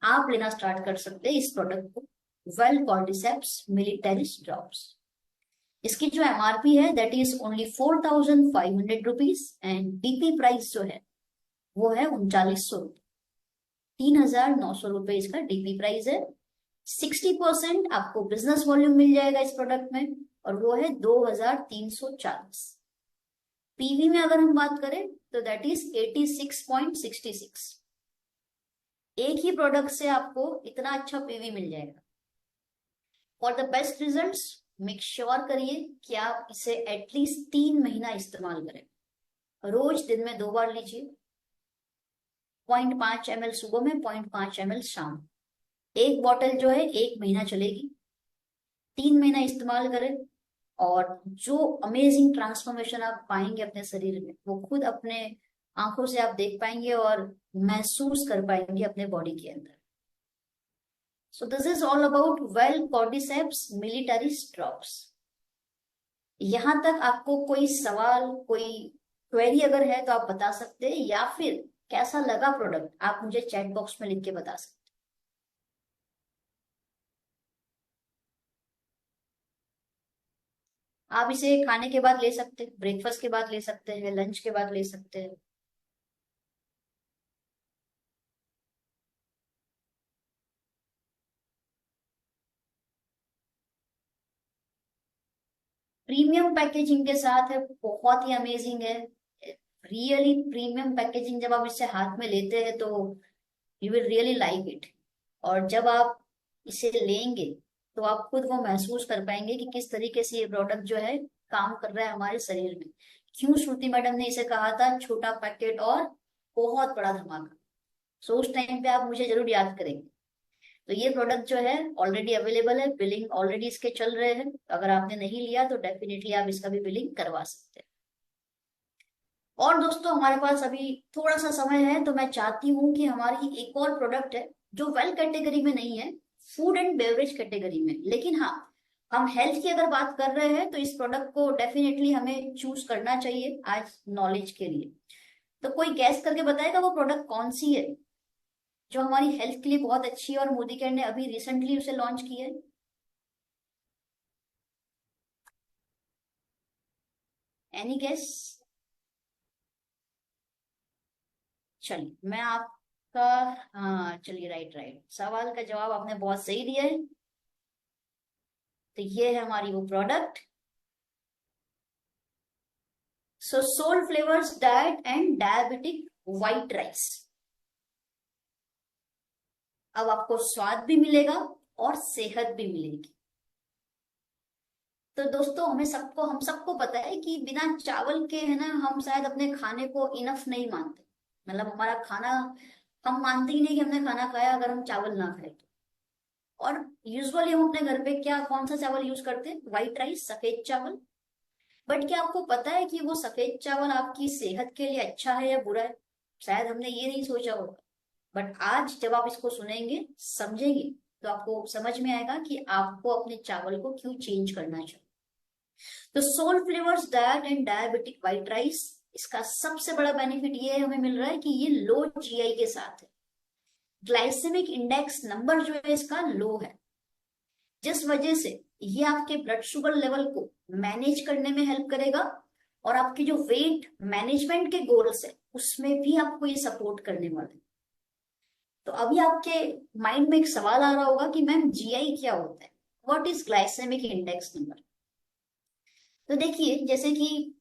आप लेना स्टार्ट कर सकते हैं इस प्रोडक्ट को, वेल कॉर्डिसेप्स मिलिटरी ड्रॉप्स। इसकी जो एमआरपी है that is only 4500 rupees, and DP price जो है वो है 3900 रुपये, 3900 रुपये इसका डीपी प्राइस है। 60% आपको बिजनेस वॉल्यूम मिल जाएगा इस प्रोडक्ट में, और वो है 2340। पीवी में अगर हम बात करें तो दैट इज 86.66। एक ही प्रोडक्ट से आपको इतना अच्छा पीवी मिल जाएगा। For the best results make sure करिए कि आप इसे एटलीस्ट 3 महीना इस्तेमाल करें। रोज दिन में 2 बार लीजिए, 0.5 ml सुबह में, 0.5 ml शाम। एक बॉटल जो है 1 महीना चलेगी, 3 महीना इस्तेमाल करें, और जो अमेजिंग ट्रांसफॉर्मेशन आप पाएंगे अपने शरीर में, वो खुद अपने आंखों से आप देख पाएंगे और महसूस कर पाएंगे अपने बॉडी के अंदर। So this is all about well cordyceps military drops. यहां तक आपको कोई सवाल, कोई क्वेरी अगर है तो आप बता सकते हैं, या फिर कैसा लगा प्रोडक्ट आप मुझे चैट बॉक्स में लिख के बता सकते हैं। आप इसे खाने के बाद ले सकते हैं, ब्रेकफास्ट के बाद ले सकते हैं, लंच के बाद ले सकते हैं। प्रीमियम पैकेजिंग के साथ है, बहुत ही अमेजिंग है, रियली प्रीमियम पैकेजिंग। जब आप इसे हाथ में लेते हैं तो you will really like it, और जब आप इसे लेंगे तो आप खुद वो महसूस कर पाएंगे कि किस तरीके से ये प्रोडक्ट जो है काम कर रहा है हमारे शरीर में। क्यों श्रुति मैडम ने इसे कहा था छोटा पैकेट और बहुत बड़ा धमाका। सो उस टाइम पे आप मुझे जरूर याद करेंगे। तो ये प्रोडक्ट जो है ऑलरेडी अवेलेबल है, बिलिंग ऑलरेडी इसके चल रहे हैं। अगर आपने नहीं लिया तो डेफिनेटली आप इसका भी बिलिंग करवा सकते हैं। और दोस्तों, हमारे पास अभी थोड़ा सा समय है, तो मैं चाहती हूँ कि हमारी एक और प्रोडक्ट है जो वेल कैटेगरी में नहीं है, फूड एंड बेवरेज कैटेगरी में, लेकिन हाँ हम हेल्थ की अगर बात कर रहे हैं तो इस प्रोडक्ट को डेफिनेटली हमें चूज करना चाहिए आज नॉलेज के लिए। तो कोई गैस करके बताएगा वो प्रोडक्ट कौन सी है जो हमारी हेल्थ के लिए बहुत अच्छी है और मोदी केयर ने अभी रिसेंटली उसे लॉन्च किया है? Any guess? चलिए मैं आपका, हाँ चलिए, राइट राइट, सवाल का जवाब आपने बहुत सही दिया है। तो ये है हमारी वो product, so Soul Flavours diet and diabetic white rice. अब आपको स्वाद भी मिलेगा और सेहत भी मिलेगी। तो दोस्तों हम सबको पता है कि बिना चावल के है ना, हम शायद अपने खाने को इनफ नहीं मानते। मतलब हमारा खाना, हम मानते ही नहीं कि हमने खाना खाया अगर हम चावल ना खाए तो। और यूजुअली हम अपने घर पे क्या, कौन सा चावल यूज करते हैं? व्हाइट राइस, सफेद चावल। बट क्या आपको पता है कि वो सफेद चावल आपकी सेहत के लिए अच्छा है या बुरा है? शायद हमने ये नहीं सोचा होगा। बट आज जब आप इसको सुनेंगे, समझेंगे, तो आपको समझ में आएगा कि आपको अपने चावल को क्यों चेंज करना चाहिए। तो Soul Flavours diet and diabetic white rice, इसका सबसे बड़ा बेनिफिट ये हमें मिल रहा है कि ये लो जीआई के साथ है। ग्लाइसेमिक इंडेक्स नंबर जो है इसका लो है, जिस वजह से ये आपके ब्लड शुगर लेवल को मैनेज करने में हेल्प करेगा और आपके जो वेट मैनेजमेंट के गोल्स है उसमें भी आपको ये सपोर्ट करने वाला है। तो अभी आपके माइंड में एक सवाल आ रहा होगा कि मैम जीआई क्या होता है, what is glycaemic index number? तो देखिए, जैसे कि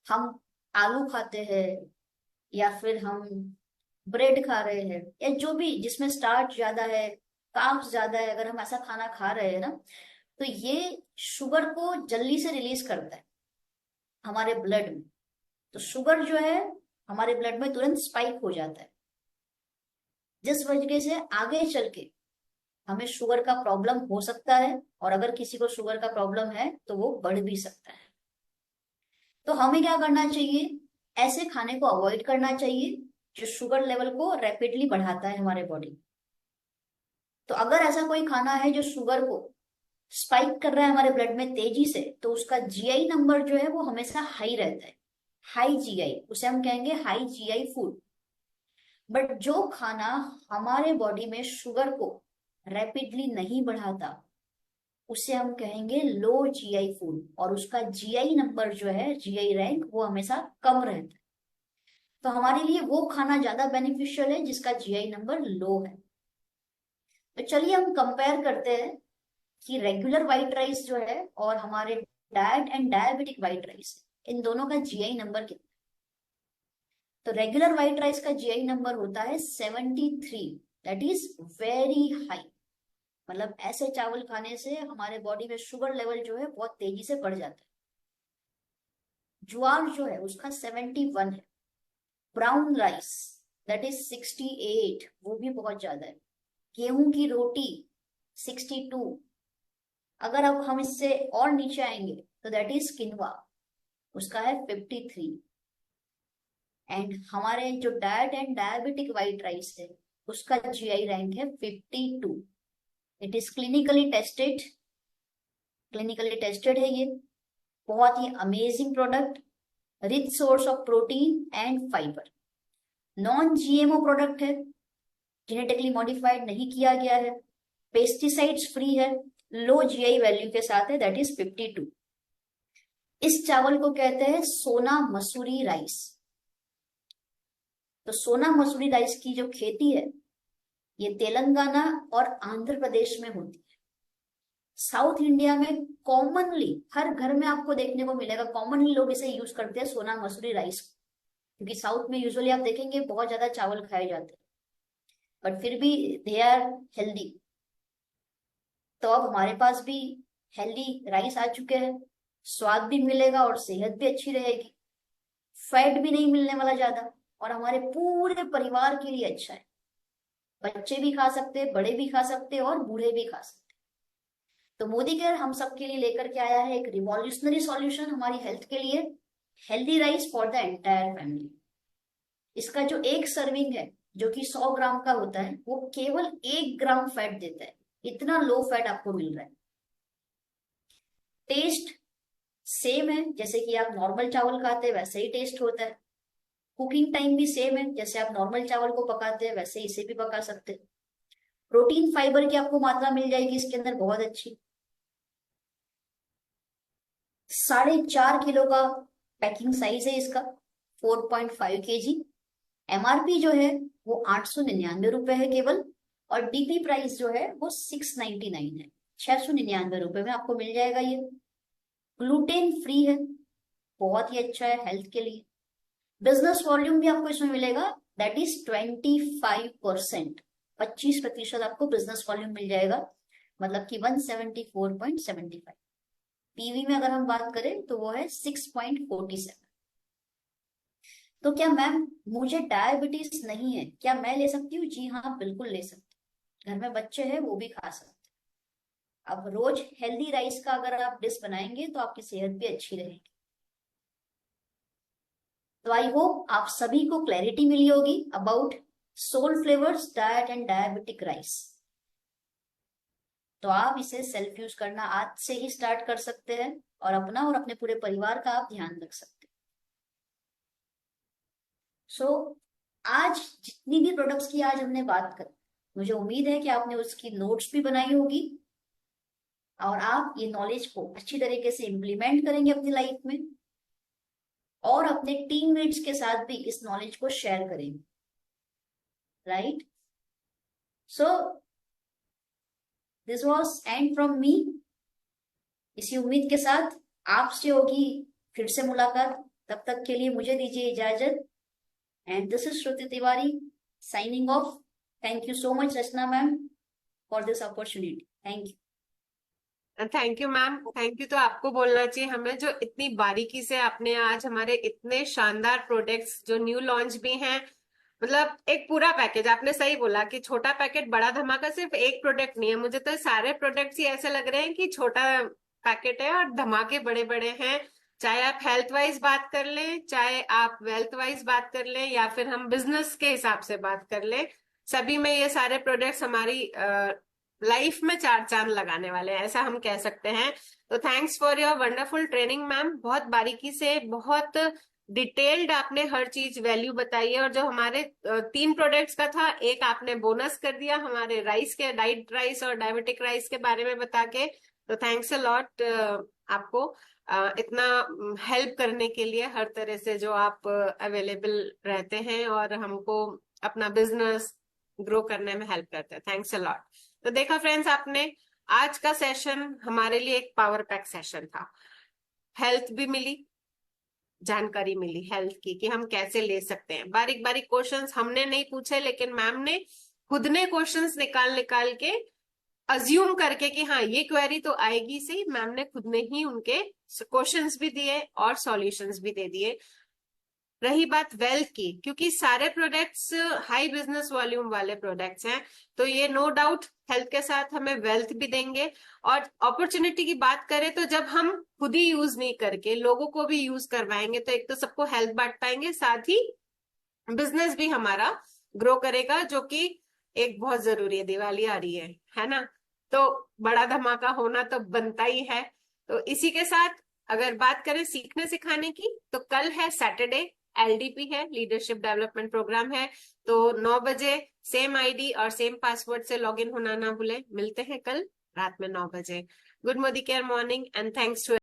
हम आलू खाते हैं या फिर हम ब्रेड खा रहे हैं या जो भी जिसमें स्टार्च ज्यादा है, कार्ब्स ज्यादा है, अगर हम ऐसा खाना खा रहे हैं ना, तो ये शुगर को जल्दी से रिलीज करता है हमारे ब्लड में। तो शुगर जो है हमारे ब्लड में तुरंत स्पाइक हो जाता है, जिस वजह से आगे चल के हमें शुगर का प्रॉब्लम हो सकता है, और अगर किसी को शुगर का प्रॉब्लम है तो वो बढ़ भी सकता है। तो हमें क्या करना चाहिए? ऐसे खाने को अवॉइड करना चाहिए जो शुगर लेवल को रैपिडली बढ़ाता है हमारे बॉडी। तो अगर ऐसा कोई खाना है जो शुगर को स्पाइक कर रहा है हमारे ब्लड में तेजी से, तो उसका जीआई नंबर जो है वो हमेशा हाई रहता है। हाई जीआई, उसे हम कहेंगे हाई जीआई फूड। बट जो खाना हमारे बॉडी में शुगर को रैपिडली नहीं बढ़ाता, उसे हम कहेंगे लो जीआई फूड, और उसका जीआई नंबर जो है, जीआई रैंक, वो हमेशा कम रहता है। तो हमारे लिए वो खाना ज्यादा बेनिफिशियल है जिसका जीआई नंबर लो है। तो चलिए हम कंपेयर करते हैं कि रेगुलर व्हाइट राइस जो है और हमारे diet and diabetic white rice, इन दोनों का जीआई नंबर कितना। तो रेगुलर व्हाइट राइस का जीआई नंबर होता है 73, दैट इज वेरी हाई। मतलब ऐसे चावल खाने से हमारे बॉडी में शुगर लेवल जो है बहुत तेजी से बढ़ जाता है। ज्वार जो है उसका 71 है। ब्राउन राइस, दैट इज 68, वो भी बहुत ज्यादा है। गेहूं की रोटी 62। अगर अब हम इससे और नीचे आएंगे तो दैट इज किनवा, उसका है 53। एंड हमारे जो diet and diabetic white rice है उसका जीआई रैंक है 52। इट इज क्लिनिकली टेस्टेड है ये। बहुत ही amazing product, rich source of protein and fibre, non GMO product है, जेनेटिकली मॉडिफाइड नहीं किया गया है, पेस्टिसाइड्स फ्री है, लो जीआई वैल्यू के साथ है, दैट इज 52। इस चावल को कहते हैं सोना मसूरी राइस। तो सोना मसूरी राइस की जो खेती है ये तेलंगाना और आंध्र प्रदेश में होती है। साउथ इंडिया में कॉमनली हर घर में आपको देखने को मिलेगा, कॉमनली लोग इसे यूज करते हैं सोना मसूरी राइस, क्योंकि साउथ में यूजुअली आप देखेंगे बहुत ज्यादा चावल खाए जाते हैं, बट फिर भी दे आर हेल्दी। तो अब हमारे पास भी हेल्दी राइस आ चुके हैं, स्वाद भी मिलेगा और सेहत भी अच्छी रहेगी, फैट भी नहीं मिलने वाला ज्यादा, और हमारे पूरे परिवार के लिए अच्छा है। बच्चे भी खा सकते हैं, बड़े भी खा सकते हैं और बूढ़े भी खा सकते हैं। तो मोदी केयर हम सबके लिए लेकर के आया है एक रिवॉल्यूशनरी सॉल्यूशन हमारी हेल्थ के लिए, healthy rice for the entire family. इसका जो एक सर्विंग है जो कि 100 ग्राम का होता है, वो केवल 1 ग्राम फैट देता है। इतना लो फैट आपको मिल रहा है। टेस्ट सेम है, जैसे कि आप नॉर्मल चावल खाते हैं वैसे ही टेस्ट होता है। कुकिंग टाइम भी सेम है, जैसे आप नॉर्मल चावल को पकाते हैं वैसे इसे भी पका सकते हैं। प्रोटीन फाइबर की आपको मात्रा मिल जाएगी इसके अंदर बहुत अच्छी। 4.5 किलो का पैकिंग साइज है इसका, 4.5 kg। एमआरपी जो है वो 899 रुपए है केवल, और डीपी प्राइस जो है वो 699 है। 699 रुपए में आपको मिल जाएगा ये। ग्लूटेन फ्री है, बहुत ही अच्छा है हेल्थ के लिए। बिजनेस वॉल्यूम भी आपको इसमें मिलेगा, दैट इज 25%। 25% आपको बिजनेस वॉल्यूम मिल जाएगा, मतलब कि 174.75। पीवी में अगर हम बात करें तो वो है 6.47। तो क्या मैम मुझे डायबिटीज नहीं है, क्या मैं ले सकती हूँ? जी हाँ, बिल्कुल ले सकती हूँ। घर में बच्चे हैं वो भी खा सकते हैं। अब रोज हेल्दी राइस का अगर आप डिश बनाएंगे तो आपकी सेहत भी अच्छी रहेगी। तो आई होप आप सभी को क्लैरिटी मिली होगी about Soul Flavours diet and diabetic rice. तो आप इसे सेल्फ यूज करना आज से ही स्टार्ट कर सकते हैं, और अपना और अपने पूरे परिवार का आप ध्यान रख सकते हैं। सो आज जितनी भी प्रोडक्ट्स की आज हमने बात करी, मुझे उम्मीद है कि आपने उसकी नोट्स भी बनाई होगी, और आप ये नॉलेज को अच्छी तरीके से इम्प्लीमेंट करेंगे अपनी लाइफ में, और अपने टीममेट्स के साथ भी इस नॉलेज को शेयर करेंगे, right? So this was and from me. इसी उम्मीद के साथ आपसे होगी फिर से मुलाकात। तब तक के लिए मुझे दीजिए इजाजत, and this is Shruti Tiwari signing off. Thank you so much Rachna ma'am for this opportunity. Thank you. Thank you ma'am, thank you तो आपको बोलना चाहिए हमें, जो इतनी बारीकी से आपने आज हमारे इतने शानदार प्रोडक्ट्स जो न्यू लॉन्च भी हैं, मतलब एक पूरा पैकेज। आपने सही बोला कि छोटा पैकेट बड़ा धमाका सिर्फ एक प्रोडक्ट नहीं है। मुझे तो सारे प्रोडक्ट्स ही ऐसे लग रहे हैं कि छोटा पैकेट है और धमाके बड़े बड़े हैं। चाहे आप हेल्थ वाइज बात कर लें, चाहे आप वेल्थ वाइज बात कर लें, या फिर हम बिजनेस के हिसाब से बात कर लें, सभी में ये सारे प्रोडक्ट्स हमारी लाइफ में चार चांद लगाने वाले हैं, ऐसा हम कह सकते हैं। तो thanks for your wonderful training ma'am. बहुत बारीकी से, बहुत डिटेल्ड आपने हर चीज वैल्यू बताई है। और जो हमारे 3 प्रोडक्ट्स का था, एक आपने बोनस कर दिया हमारे राइस के, डाइट राइस और डायबिटिक राइस के बारे में बता के। तो थैंक्स अ लॉट आपको इतना हेल्प करने के लिए, हर तरह से जो आप अवेलेबल रहते हैं और हमको अपना बिजनेस ग्रो करने में हेल्प करते हैं। Thanks a lot. तो देखा फ्रेंड्स, आपने आज का सेशन हमारे लिए एक पावर पैक सेशन था। हेल्थ भी मिली, जानकारी मिली हेल्थ की कि हम कैसे ले सकते हैं। बारीक बारीक क्वेश्चंस हमने नहीं पूछे, लेकिन मैम ने खुद ने क्वेश्चंस निकाल निकाल के अज्यूम करके कि हाँ ये क्वेरी तो आएगी सही, मैम ने खुद ने ही उनके क्वेश्चंस भी दिए और सॉल्यूशंस भी दे दिए। रही बात वेल्थ की, क्योंकि सारे प्रोडक्ट्स हाई बिजनेस वॉल्यूम वाले प्रोडक्ट्स हैं, तो ये नो डाउट हेल्थ के साथ हमें वेल्थ भी देंगे। और अपॉर्चुनिटी की बात करें तो जब हम खुद ही यूज नहीं करके लोगों को भी यूज करवाएंगे, तो एक तो सबको हेल्थ बांट पाएंगे, साथ ही बिजनेस भी हमारा ग्रो करेगा, जो कि एक बहुत जरूरी है। दिवाली आ रही है ना, तो बड़ा धमाका होना तो बनता ही है। तो इसी के साथ अगर बात करें सीखने सिखाने की, तो कल है सैटरडे, एलडीपी है, लीडरशिप डेवलपमेंट प्रोग्राम है। तो 9 बजे सेम आईडी और सेम पासवर्ड से लॉगिन होना ना भूले। मिलते हैं कल रात में 9 बजे। Good Modi care morning and thanks to